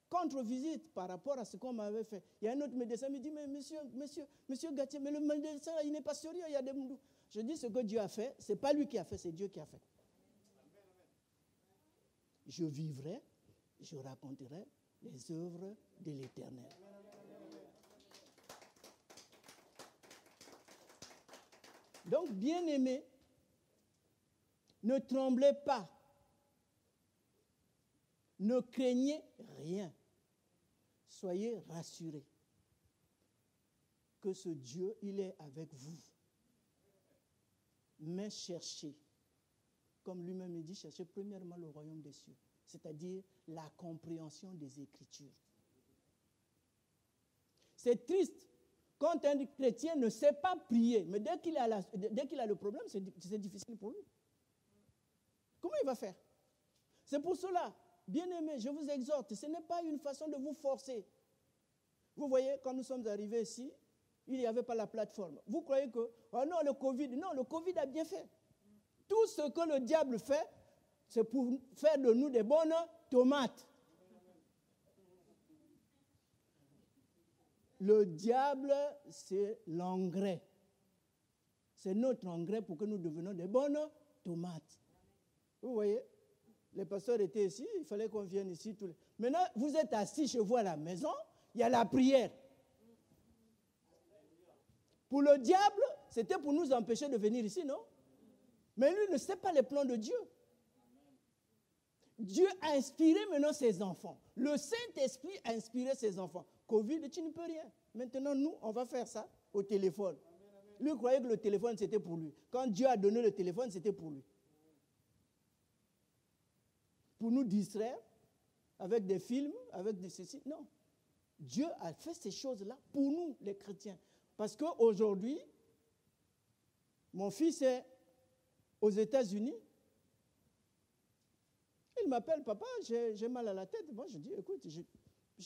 contre-visite par rapport à ce qu'on m'avait fait, il y a un autre médecin qui me dit, mais monsieur Gatier, mais le médecin, il n'est pas sérieux, il y a des moudous. Je dis, ce que Dieu a fait, ce n'est pas lui qui a fait, c'est Dieu qui a fait. Je vivrai, je raconterai les œuvres de l'Éternel. Donc, bien-aimés, ne tremblez pas. Ne craignez rien. Soyez rassurés que ce Dieu, il est avec vous. Mais cherchez, comme lui-même dit, cherchez premièrement le royaume des cieux, c'est-à-dire la compréhension des Écritures. C'est triste quand un chrétien ne sait pas prier, mais dès qu'il a le problème, c'est difficile pour lui. Comment il va faire? C'est pour cela, bien-aimés, je vous exhorte, ce n'est pas une façon de vous forcer. Vous voyez, quand nous sommes arrivés ici, il n'y avait pas la plateforme. Vous croyez que, oh non, le Covid a bien fait. Tout ce que le diable fait, c'est pour faire de nous des bonnes tomates. Le diable, c'est l'engrais. C'est notre engrais pour que nous devenions des bonnes tomates. Vous voyez, les pasteurs étaient ici, il fallait qu'on vienne ici. Maintenant, vous êtes assis chez vous à la maison, il y a la prière. Pour le diable, c'était pour nous empêcher de venir ici, non? Mais lui ne sait pas les plans de Dieu. Dieu a inspiré maintenant ses enfants. Le Saint-Esprit a inspiré ses enfants. Covid, tu ne peux rien. Maintenant, nous, on va faire ça au téléphone. Lui croyait que le téléphone, c'était pour lui. Quand Dieu a donné le téléphone, c'était pour lui. Pour nous distraire avec des films, avec des ceci. Non. Dieu a fait ces choses-là pour nous, les chrétiens. Parce qu'aujourd'hui, mon fils est aux États-Unis. Il m'appelle, papa, j'ai mal à la tête. Moi, je dis, écoute, je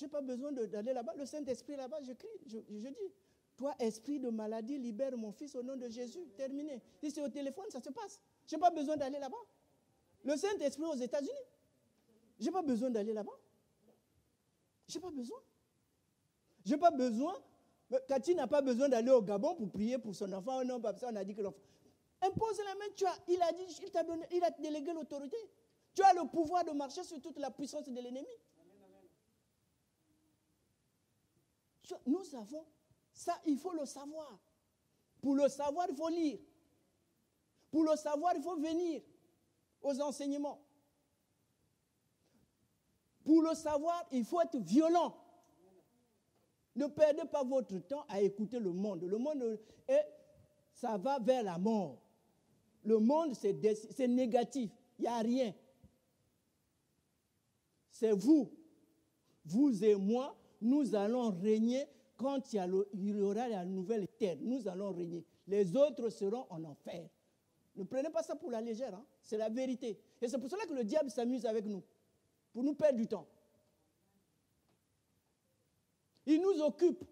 n'ai pas besoin d'aller là-bas. Le Saint-Esprit là-bas, je crie, je dis, toi, esprit de maladie, libère mon fils au nom de Jésus. Terminé. Si c'est au téléphone, ça se passe. Je n'ai pas besoin d'aller là-bas. Le Saint-Esprit aux États-Unis. Je n'ai pas besoin d'aller là-bas. Je n'ai pas besoin. Je n'ai pas besoin. Cathy n'a pas besoin d'aller au Gabon pour prier pour son enfant. Oh non, papa, on a dit que l'enfant. Impose la main, il a dit, il a délégué l'autorité. Tu as le pouvoir de marcher sur toute la puissance de l'ennemi. Nous avons ça, il faut le savoir. Pour le savoir, il faut lire. Pour le savoir, il faut venir aux enseignements. Pour le savoir, il faut être violent. Ne perdez pas votre temps à écouter le monde. Le monde, ça va vers la mort. Le monde, c'est négatif. Il n'y a rien. C'est vous et moi, nous allons régner quand il y aura la nouvelle terre. Nous allons régner. Les autres seront en enfer. Ne prenez pas ça pour la légère. Hein? C'est la vérité. Et c'est pour cela que le diable s'amuse avec nous. Pour nous perdre du temps. Il nous occupe.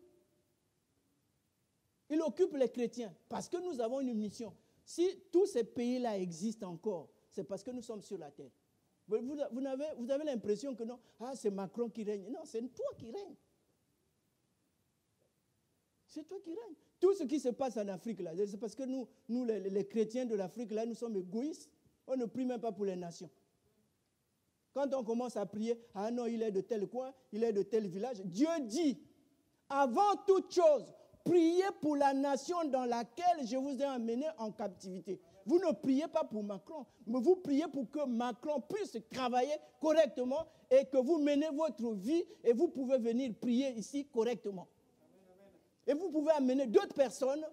Il occupe les chrétiens. Parce que nous avons une mission. Si tous ces pays-là existent encore, c'est parce que nous sommes sur la terre. Vous avez l'impression que non, c'est Macron qui règne. Non, c'est toi qui règne. C'est toi qui règne. Tout ce qui se passe en Afrique, là, c'est parce que nous les chrétiens de l'Afrique, là, nous sommes égoïstes. On ne prie même pas pour les nations. Quand on commence à prier, non, il est de tel coin, il est de tel village. Dieu dit, avant toute chose, priez pour la nation dans laquelle je vous ai amené en captivité. Vous ne priez pas pour Macron, mais vous priez pour que Macron puisse travailler correctement et que vous menez votre vie et vous pouvez venir prier ici correctement. Et vous pouvez amener d'autres personnes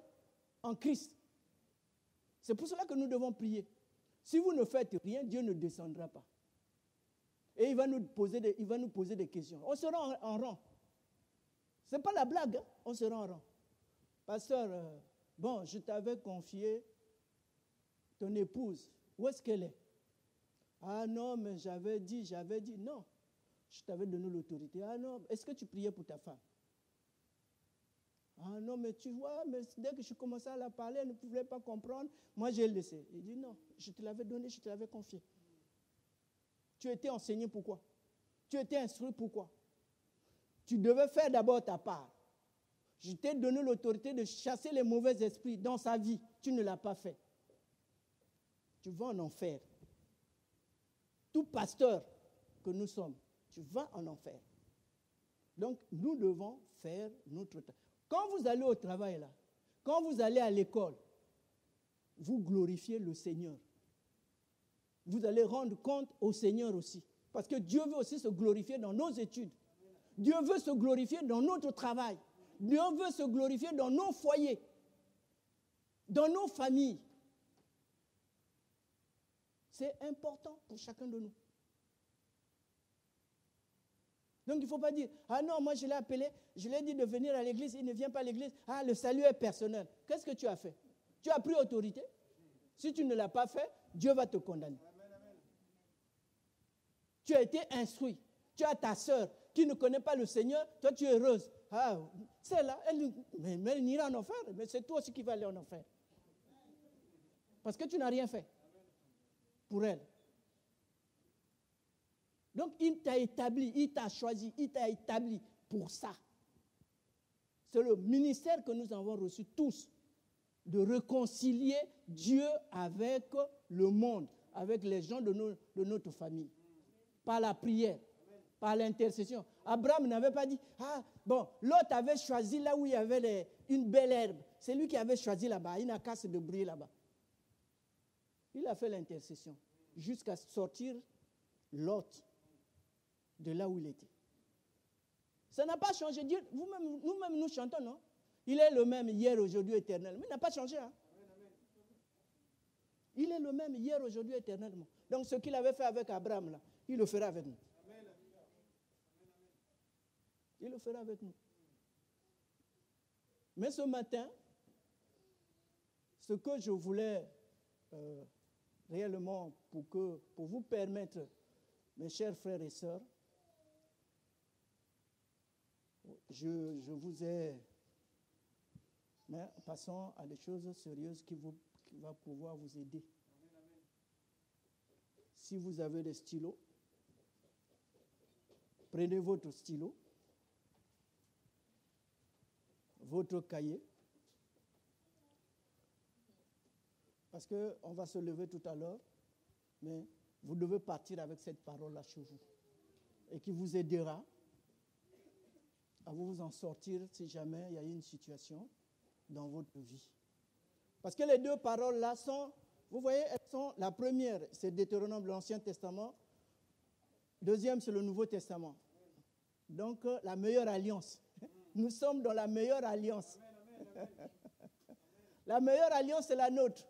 en Christ. C'est pour cela que nous devons prier. Si vous ne faites rien, Dieu ne descendra pas. Et il va nous poser des questions. On sera en rang. Ce n'est pas la blague, hein? On sera en rang. pasteur, bon, je t'avais confié ton épouse. Où est-ce qu'elle est? Ah non, mais j'avais dit. Non, je t'avais donné l'autorité. Ah non, est-ce que tu priais pour ta femme? Ah non, mais tu vois, mais dès que je commençais à la parler, elle ne pouvait pas comprendre. Moi, j'ai laissé. Il dit non, je te l'avais donné, je te l'avais confié. Tu étais enseigné pourquoi? Tu étais instruit pourquoi? Tu devais faire d'abord ta part. Je t'ai donné l'autorité de chasser les mauvais esprits dans sa vie. Tu ne l'as pas fait. Tu vas en enfer. Tout pasteur que nous sommes, tu vas en enfer. Donc, nous devons faire notre travail. Quand vous allez au travail, là, quand vous allez à l'école, vous glorifiez le Seigneur. Vous allez rendre compte au Seigneur aussi. Parce que Dieu veut aussi se glorifier dans nos études. Dieu veut se glorifier dans notre travail. Dieu veut se glorifier dans nos foyers, dans nos familles. C'est important pour chacun de nous. Donc il ne faut pas dire, ah non, moi je l'ai appelé, je lui ai dit de venir à l'église, il ne vient pas à l'église, ah le salut est personnel. Qu'est-ce que tu as fait? Tu as pris autorité? Si tu ne l'as pas fait, Dieu va te condamner. Tu as été instruit. Tu as ta sœur qui ne connaît pas le Seigneur, toi tu es heureuse. Ah, celle-là, mais elle n'ira en enfer, mais c'est toi aussi qui vas aller en enfer. Parce que tu n'as rien fait pour elle. Donc, il t'a établi, il t'a choisi, il t'a établi pour ça. C'est le ministère que nous avons reçu tous, de réconcilier Dieu avec le monde, avec les gens de notre famille, par la prière, par l'intercession. Abraham n'avait pas dit, ah, bon, l'autre avait choisi là où il y avait une belle herbe. C'est lui qui avait choisi là-bas, il n'a qu'à se débrouiller là-bas. Il a fait l'intercession jusqu'à sortir Lot de là où il était. Ça n'a pas changé. Dieu, nous-mêmes, nous chantons, non? Il est le même hier, aujourd'hui, éternel. Mais il n'a pas changé. Hein? Il est le même hier, aujourd'hui, éternellement. Donc, ce qu'il avait fait avec Abraham, là, il le fera avec nous. Il le fera avec nous. Mais ce matin, ce que je voulais réellement pour vous permettre, mes chers frères et sœurs, je vous ai... Mais passons à des choses sérieuses qui vont pouvoir vous aider. Si vous avez des stylos, prenez votre stylo, votre cahier, parce qu'on va se lever tout à l'heure, mais vous devez partir avec cette parole-là chez vous, et qui vous aidera à vous en sortir si jamais il y a une situation dans votre vie. Parce que les deux paroles-là sont, vous voyez, elles sont, la première, c'est Deutéronome, l'Ancien Testament. Deuxième, c'est le Nouveau Testament. Donc, la meilleure alliance. Nous sommes dans la meilleure alliance. La meilleure alliance, c'est la nôtre.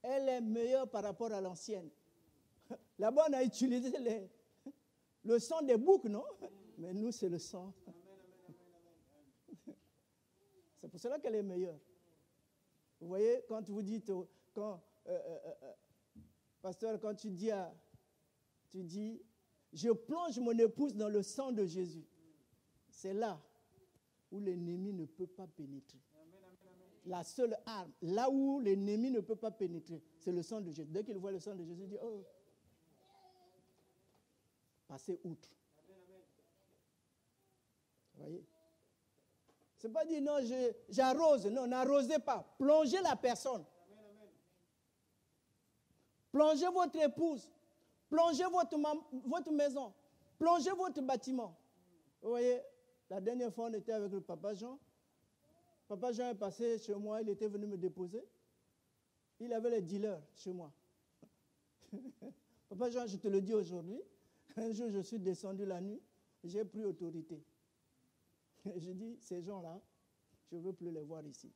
Elle est meilleure par rapport à l'ancienne. Là-bas, on a utilisé le sang des boucs, non? Mais nous, c'est le sang. C'est pour cela qu'elle est meilleure. Vous voyez, quand vous dites, pasteur, quand tu dis, je plonge mon épouse dans le sang de Jésus. C'est là où l'ennemi ne peut pas pénétrer. La seule arme, là où l'ennemi ne peut pas pénétrer, c'est le sang de Jésus. Dès qu'il voit le sang de Jésus, il dit, oh, passez outre. Vous voyez? Ce n'est pas dire, non, j'arrose. Non, n'arrosez pas. Plongez la personne. Plongez votre épouse. Plongez votre maison. Plongez votre bâtiment. Vous voyez, la dernière fois, on était avec le papa Jean. Papa Jean est passé chez moi, il était venu me déposer. Il avait les dealers chez moi. Papa Jean, je te le dis aujourd'hui, un jour je suis descendu la nuit, j'ai pris autorité. Je dis, ces gens-là, je ne veux plus les voir ici.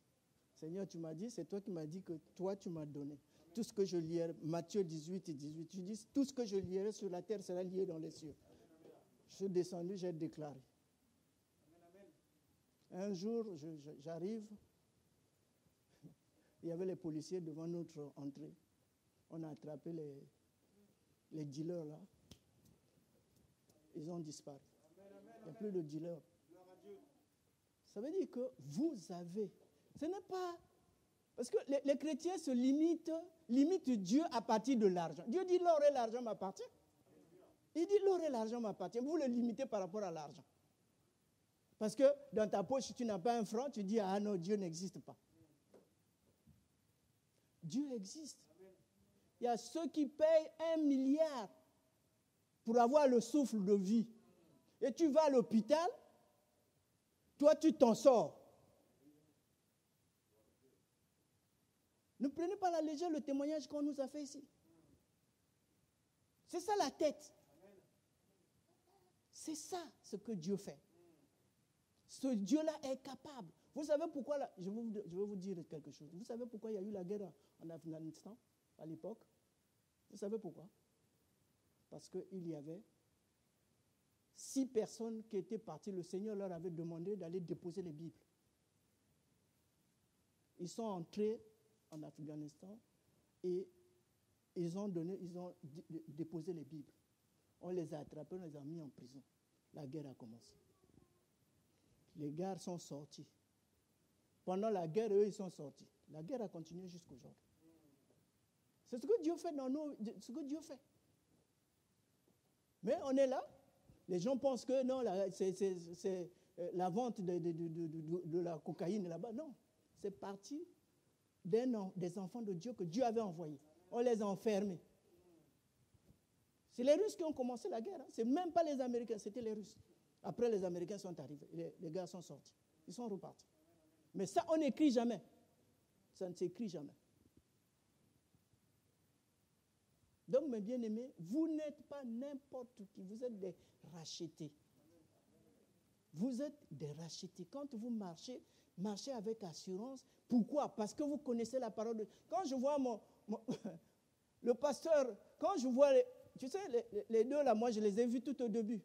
Seigneur, tu m'as dit, c'est toi qui m'as dit que toi, tu m'as donné. Tout ce que je lierai, Matthieu 18 et 18, tu dis, tout ce que je lierai sur la terre sera lié dans les cieux. Je suis descendu, j'ai déclaré. Un jour, j'arrive, il y avait les policiers devant notre entrée. On a attrapé les dealers là. Ils ont disparu. Il n'y a plus de dealers. Ça veut dire que vous avez. Ce n'est pas. Parce que les chrétiens se limitent Dieu à partir de l'argent. Dieu dit l'or et l'argent m'appartiennent. Il dit l'or et l'argent m'appartiennent. Vous le limitez par rapport à l'argent. Parce que dans ta poche, si tu n'as pas un franc, tu dis ah non, Dieu n'existe pas. Dieu existe. Il y a ceux qui payent 1 milliard pour avoir le souffle de vie. Et tu vas à l'hôpital, toi tu t'en sors. Ne prenez pas à la légère le témoignage qu'on nous a fait ici. C'est ça la tête. C'est ça ce que Dieu fait. Ce Dieu-là est capable. Vous savez pourquoi, je vais vous dire quelque chose. Vous savez pourquoi il y a eu la guerre en Afghanistan à l'époque? Vous savez pourquoi? Parce qu'il y avait 6 personnes qui étaient parties. Le Seigneur leur avait demandé d'aller déposer les Bibles. Ils sont entrés en Afghanistan et ils ont déposé les Bibles. On les a attrapés, on les a mis en prison. La guerre a commencé. Les gars sont sortis. Pendant la guerre, eux, ils sont sortis. La guerre a continué jusqu'aujourd'hui. C'est ce que Dieu fait dans nous, ce que Dieu fait. Mais on est là. Les gens pensent que non, c'est la vente de la cocaïne là-bas. Non, c'est parti des enfants de Dieu que Dieu avait envoyés. On les a enfermés. C'est les Russes qui ont commencé la guerre. Hein. Ce n'est même pas les Américains, c'était les Russes. Après, les Américains sont arrivés. Les gars sont sortis. Ils sont repartis. Mais ça, on n'écrit jamais. Ça ne s'écrit jamais. Donc, mes bien-aimés, vous n'êtes pas n'importe qui. Vous êtes des rachetés. Vous êtes des rachetés. Quand vous marchez avec assurance. Pourquoi? Parce que vous connaissez la parole de Dieu. Quand je vois le pasteur, quand je vois, tu sais, les deux là, moi je les ai vus tout au début.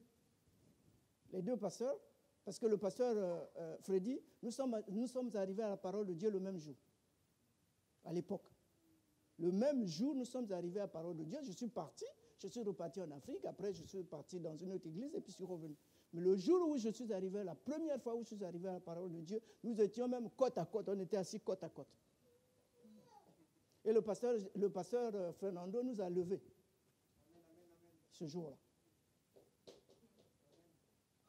Les deux pasteurs, parce que le pasteur Freddy, nous sommes arrivés à la parole de Dieu le même jour, à l'époque. Le même jour, nous sommes arrivés à la parole de Dieu. Je suis reparti en Afrique, après je suis parti dans une autre église et puis je suis revenu. Mais le jour où je suis arrivé, la première fois où je suis arrivé à la parole de Dieu, nous étions même côte à côte, on était assis côte à côte. Et le pasteur Fernando nous a levés ce jour-là.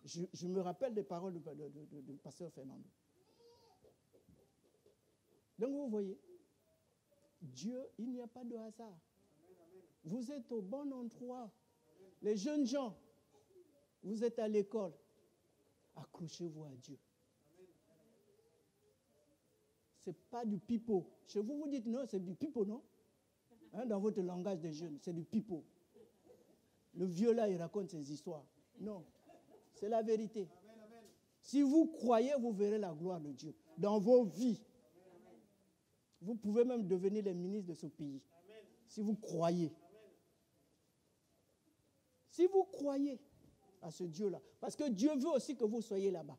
Je me rappelle des paroles du pasteur Fernando. Donc vous voyez, Dieu, il n'y a pas de hasard. Vous êtes au bon endroit. Les jeunes gens, vous êtes à l'école. Accrochez-vous à Dieu. Ce n'est pas du pipeau. Chez vous, vous dites non, c'est du pipeau, non? Hein, dans votre langage des jeunes, c'est du pipeau. Le vieux là, il raconte ses histoires. Non, c'est la vérité. Si vous croyez, vous verrez la gloire de Dieu dans vos vies. Vous pouvez même devenir les ministres de ce pays. Si vous croyez. Si vous croyez à ce Dieu-là. Parce que Dieu veut aussi que vous soyez là-bas.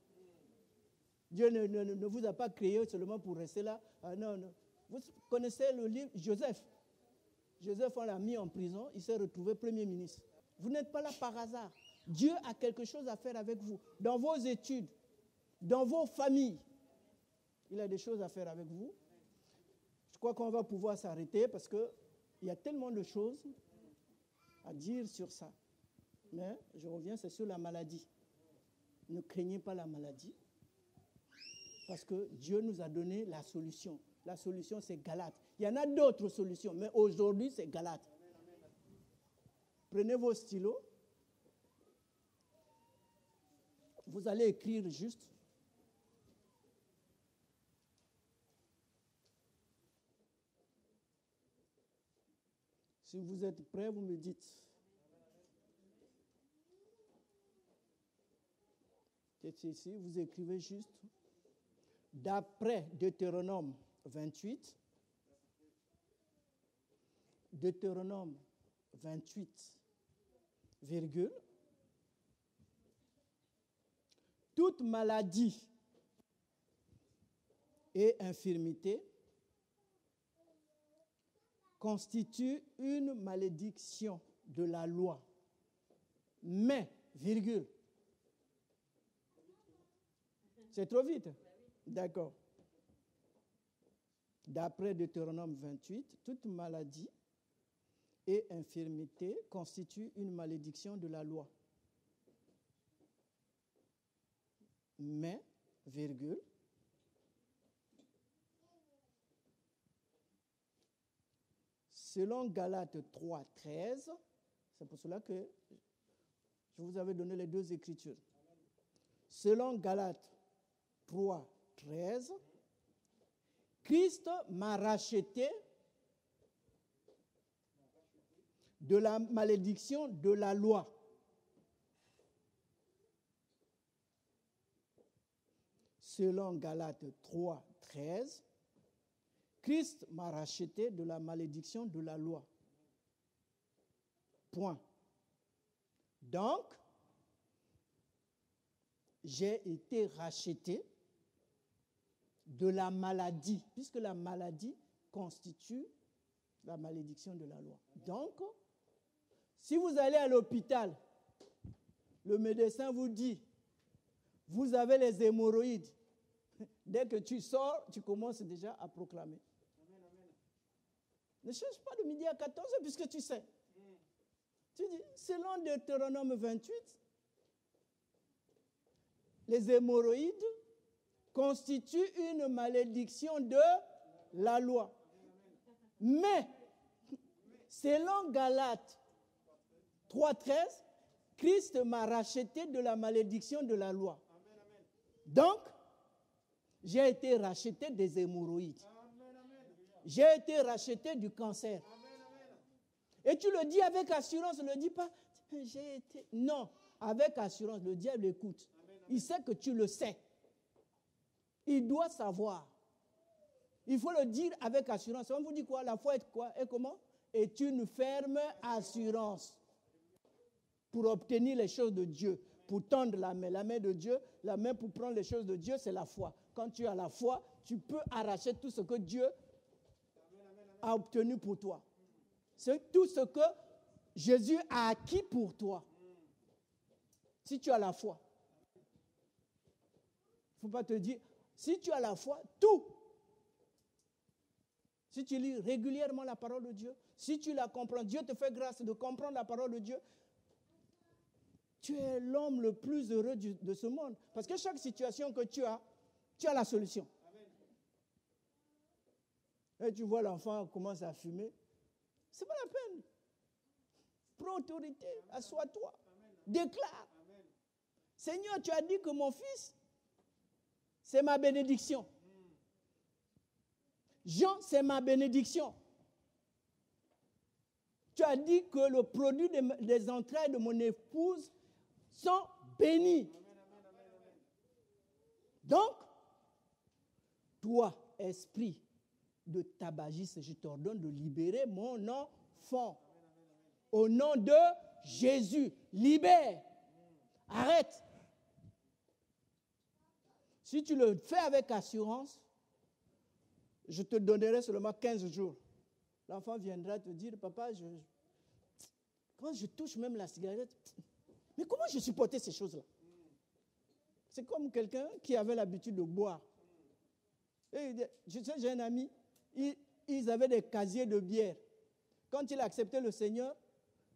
Dieu ne vous a pas créé seulement pour rester là. Ah, non, non. Vous connaissez le livre Joseph. Joseph, on l'a mis en prison. Il s'est retrouvé Premier ministre. Vous n'êtes pas là par hasard. Dieu a quelque chose à faire avec vous. Dans vos études, dans vos familles. Il a des choses à faire avec vous. Je crois qu'on va pouvoir s'arrêter parce qu'il y a tellement de choses à dire sur ça. Mais je reviens, c'est sur la maladie. Ne craignez pas la maladie. Parce que Dieu nous a donné la solution. La solution, c'est Galate. Il y en a d'autres solutions, mais aujourd'hui, c'est Galate. Prenez vos stylos. Vous allez écrire juste. Si vous êtes prêts, vous me dites. C'est ici, vous écrivez juste. D'après Deutéronome 28, Deutéronome 28, virgule, toute maladie et infirmité constituent une malédiction de la loi. Mais, virgule. C'est trop vite? D'accord. D'après Deutéronome 28, toute maladie et infirmité constituent une malédiction de la loi. Mais, virgule, selon Galates 3, 13, c'est pour cela que je vous avais donné les deux écritures. Selon Galates 3, 13, Christ m'a racheté de la malédiction de la loi. Selon Galates 3, 13, Christ m'a racheté de la malédiction de la loi. Point. Donc, j'ai été racheté de la maladie, puisque la maladie constitue la malédiction de la loi. Donc, si vous allez à l'hôpital, le médecin vous dit, vous avez les hémorroïdes. Dès que tu sors, tu commences déjà à proclamer. Amen, amen. Ne cherche pas de midi à 14 puisque tu sais. Tu dis, selon Deutéronome 28, les hémorroïdes constituent une malédiction de la loi. Mais, selon Galates 3.13, Christ m'a racheté de la malédiction de la loi. Donc, j'ai été racheté des hémorroïdes. J'ai été racheté du cancer. Et tu le dis avec assurance, ne le dis pas, j'ai été... Non, avec assurance, le diable écoute. Il sait que tu le sais. Il doit savoir. Il faut le dire avec assurance. On vous dit quoi? La foi est quoi? Et comment? Est une ferme assurance pour obtenir les choses de Dieu, pour tendre la main de Dieu. La main pour prendre les choses de Dieu, c'est la foi. Quand tu as la foi, tu peux arracher tout ce que Dieu a obtenu pour toi. C'est tout ce que Jésus a acquis pour toi. Si tu as la foi. Il ne faut pas te dire, si tu as la foi, tout. Si tu lis régulièrement la parole de Dieu, si tu la comprends, Dieu te fait grâce de comprendre la parole de Dieu, tu es l'homme le plus heureux de ce monde. Parce que chaque situation que tu as la solution. Et tu vois l'enfant commence à fumer, c'est pas la peine. Prends autorité, assois-toi, déclare. Seigneur, tu as dit que mon fils, c'est ma bénédiction. Jean, c'est ma bénédiction. Tu as dit que le produit des entrailles de mon épouse sont bénis. Donc, toi, esprit de tabagiste, je t'ordonne de libérer mon enfant. Au nom de Jésus, libère. Arrête. Si tu le fais avec assurance, je te donnerai seulement 15 jours. L'enfant viendra te dire, papa, quand je touche même la cigarette, mais comment je supportais ces choses-là? C'est comme quelqu'un qui avait l'habitude de boire. Et, je sais, j'ai un ami, ils avaient des casiers de bière. Quand il a accepté le Seigneur,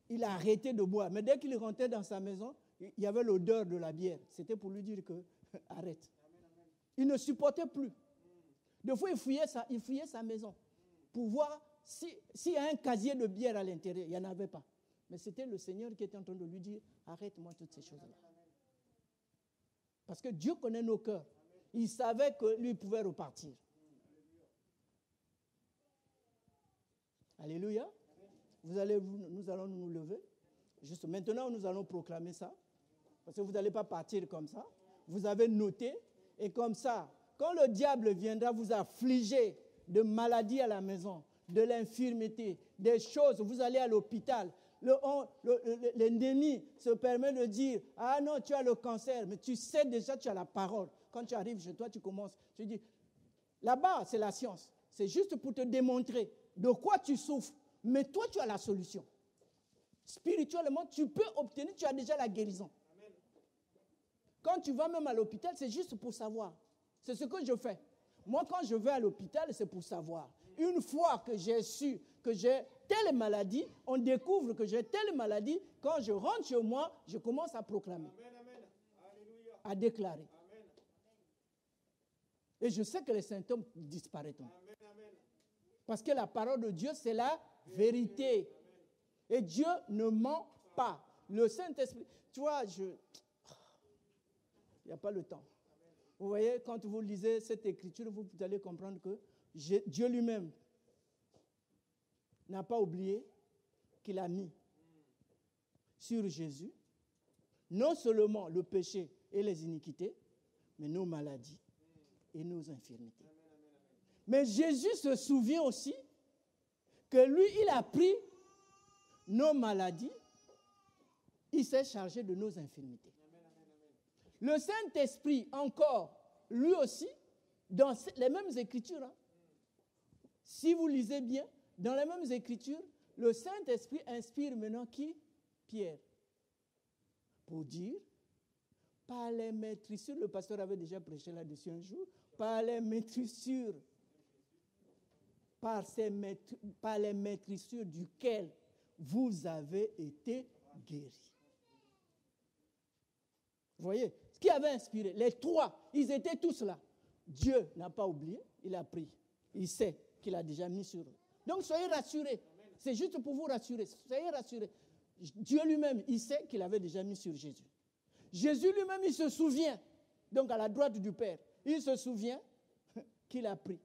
il a arrêté de boire. Mais dès qu'il rentrait dans sa maison, il y avait l'odeur de la bière. C'était pour lui dire que, arrête. Il ne supportait plus. Des fois, il fouillait sa maison pour voir s'il y a un casier de bière à l'intérieur. Il n'y en avait pas. Mais c'était le Seigneur qui était en train de lui dire, arrête-moi toutes ces choses-là. Parce que Dieu connaît nos cœurs. Il savait que lui pouvait repartir. Alléluia. Nous allons nous lever. Juste maintenant, nous allons proclamer ça. Parce que vous n'allez pas partir comme ça. Vous avez noté. Et comme ça, quand le diable viendra vous affliger de maladies à la maison, de l'infirmité, des choses, vous allez à l'hôpital, l'ennemi se permet de dire, ah non, tu as le cancer, mais tu sais déjà, tu as la parole. Quand tu arrives chez toi, tu commences, tu dis, Là-bas, c'est la science. C'est juste pour te démontrer de quoi tu souffres. Mais toi, tu as la solution. Spirituellement, tu peux obtenir, tu as déjà la guérison. Amen. Quand tu vas même à l'hôpital, c'est juste pour savoir. C'est ce que je fais. Moi, quand je vais à l'hôpital, c'est pour savoir. Une fois que j'ai su que j'ai telle maladie, on découvre que j'ai telle maladie, quand je rentre chez moi, je commence à proclamer, à déclarer. Amen. Et je sais que les symptômes disparaîtront. Amen. Parce que la parole de Dieu, c'est la vérité. Et Dieu ne ment pas. Le Saint-Esprit, tu vois, il n'y a pas le temps. Vous voyez, quand vous lisez cette écriture, vous allez comprendre que Dieu lui-même n'a pas oublié qu'il a mis sur Jésus non seulement le péché et les iniquités, mais nos maladies et nos infirmités. Mais Jésus se souvient aussi que lui, il a pris nos maladies, il s'est chargé de nos infirmités. Le Saint-Esprit, encore, lui aussi, dans les mêmes Écritures, si vous lisez bien, dans les mêmes Écritures, le Saint-Esprit inspire maintenant qui? Pierre. Pour dire, par les maîtrissures, le pasteur avait déjà prêché là-dessus un jour, par les maîtrissures, par les maîtrissures duquel vous avez été guéris. Vous voyez, ce qui avait inspiré, les trois, ils étaient tous là. Dieu n'a pas oublié, il a pris. Il sait qu'il a déjà mis sur eux. Donc soyez rassurés. C'est juste pour vous rassurer. Soyez rassurés. Dieu lui-même, il sait qu'il avait déjà mis sur Jésus. Jésus lui-même, il se souvient. Donc à la droite du Père, il se souvient qu'il a pris,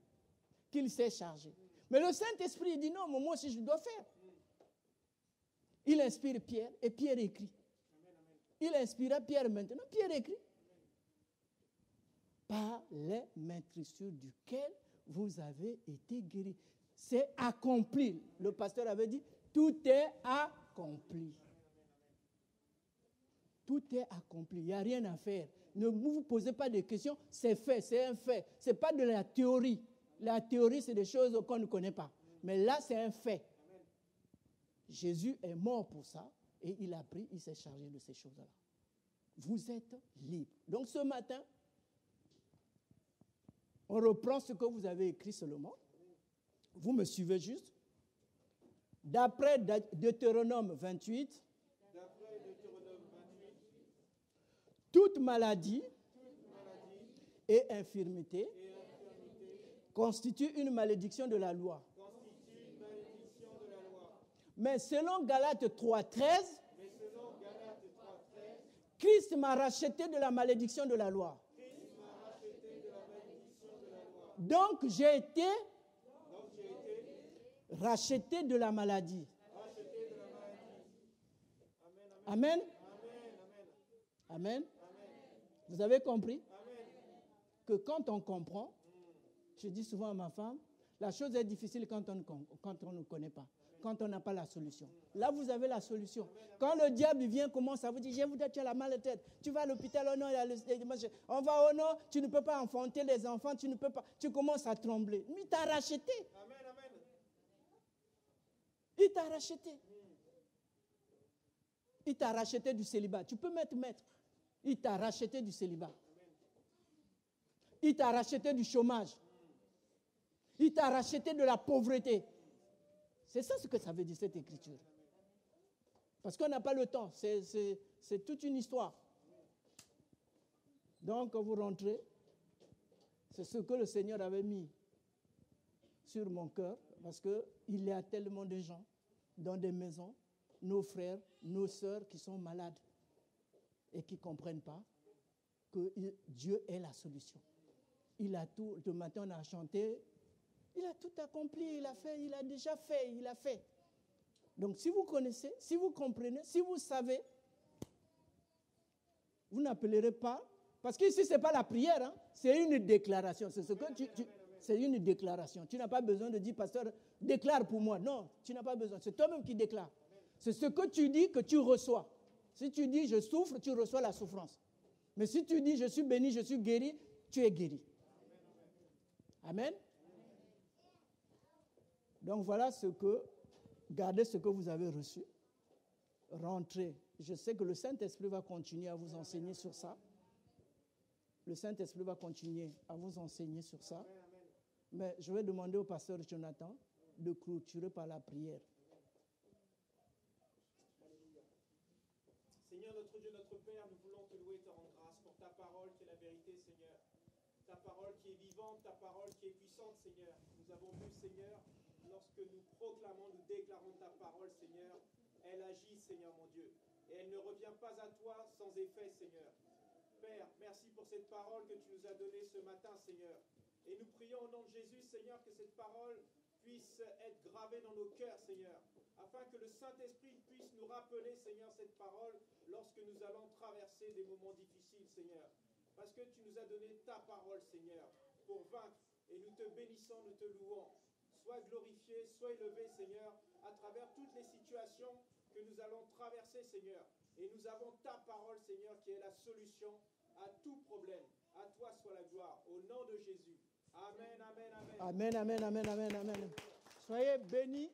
qu'il s'est chargé. Mais le Saint-Esprit, il dit non, mais moi aussi je dois faire. Il inspire Pierre et Pierre écrit. Il inspira Pierre maintenant. Pierre écrit. Par les maîtrissures duquel vous avez été guéris. C'est accompli. Le pasteur avait dit, tout est accompli. Tout est accompli. Il n'y a rien à faire. Ne vous posez pas de questions. C'est fait, c'est un fait. Ce n'est pas de la théorie. La théorie, c'est des choses qu'on ne connaît pas. Mais là, c'est un fait. Jésus est mort pour ça. Et il a pris, il s'est chargé de ces choses-là. Vous êtes libre. Donc ce matin, on reprend ce que vous avez écrit seulement. Vous me suivez juste. D'après Deutéronome 28, toute maladie et infirmité constitue une malédiction de la loi. Mais selon Galates 3.13, Christ m'a racheté de la malédiction de la loi. Donc j'ai été racheté de la maladie. Amen. Amen. Vous avez compris que quand on comprend, je dis souvent à ma femme, la chose est difficile quand on ne connaît pas, quand on n'a pas la solution. Là, vous avez la solution. Quand le diable vient, commence à vous dire, je vous dis, tu as la mal de tête. Tu vas à l'hôpital, oh non, il y a on va, oh non, tu ne peux pas enfanter les enfants, tu ne peux pas. Tu commences à trembler. Mais il t'a racheté. Il t'a racheté. Il t'a racheté du célibat. Tu peux mettre maître. Il t'a racheté du célibat. Il t'a racheté du chômage. Il t'a racheté de la pauvreté. C'est ça ce que ça veut dire, cette écriture. Parce qu'on n'a pas le temps. C'est toute une histoire. Donc, quand vous rentrez, c'est ce que le Seigneur avait mis sur mon cœur. Parce qu'il y a tellement de gens dans des maisons, nos frères, nos sœurs qui sont malades et qui ne comprennent pas que Dieu est la solution. Il a tout, le matin on a chanté, il a tout accompli, il a fait, il a déjà fait, il a fait. Donc si vous connaissez, si vous comprenez, si vous savez, vous n'appellerez pas, parce qu'ici ce n'est pas la prière, hein, c'est une déclaration, c'est ce que c'est une déclaration. Tu n'as pas besoin de dire, pasteur, déclare pour moi. Non, tu n'as pas besoin. C'est toi-même qui déclares. C'est ce que tu dis que tu reçois. Si tu dis, je souffre, tu reçois la souffrance. Mais si tu dis, je suis béni, je suis guéri, tu es guéri. Amen. Donc voilà gardez ce que vous avez reçu. Rentrez. Je sais que le Saint-Esprit va continuer à vous enseigner sur ça. Le Saint-Esprit va continuer à vous enseigner sur ça. Mais je vais demander au pasteur Jonathan de clôturer par la prière. Seigneur, notre Dieu, notre Père, nous voulons te louer et te rendre grâce pour ta parole qui est la vérité, Seigneur. Ta parole qui est vivante, ta parole qui est puissante, Seigneur. Nous avons vu, Seigneur, lorsque nous proclamons, nous déclarons ta parole, Seigneur, elle agit, Seigneur mon Dieu. Et elle ne revient pas à toi sans effet, Seigneur. Père, merci pour cette parole que tu nous as donnée ce matin, Seigneur. Et nous prions au nom de Jésus, Seigneur, que cette parole puisse être gravée dans nos cœurs, Seigneur, afin que le Saint-Esprit puisse nous rappeler, Seigneur, cette parole lorsque nous allons traverser des moments difficiles, Seigneur. Parce que tu nous as donné ta parole, Seigneur, pour vaincre. Et nous te bénissons, nous te louons. Sois glorifié, sois élevé, Seigneur, à travers toutes les situations que nous allons traverser, Seigneur. Et nous avons ta parole, Seigneur, qui est la solution à tout problème. À toi soit la gloire. Au nom de Jésus. Amen, amen, amen. Amen, amen, amen, amen, amen. Soyez bénis.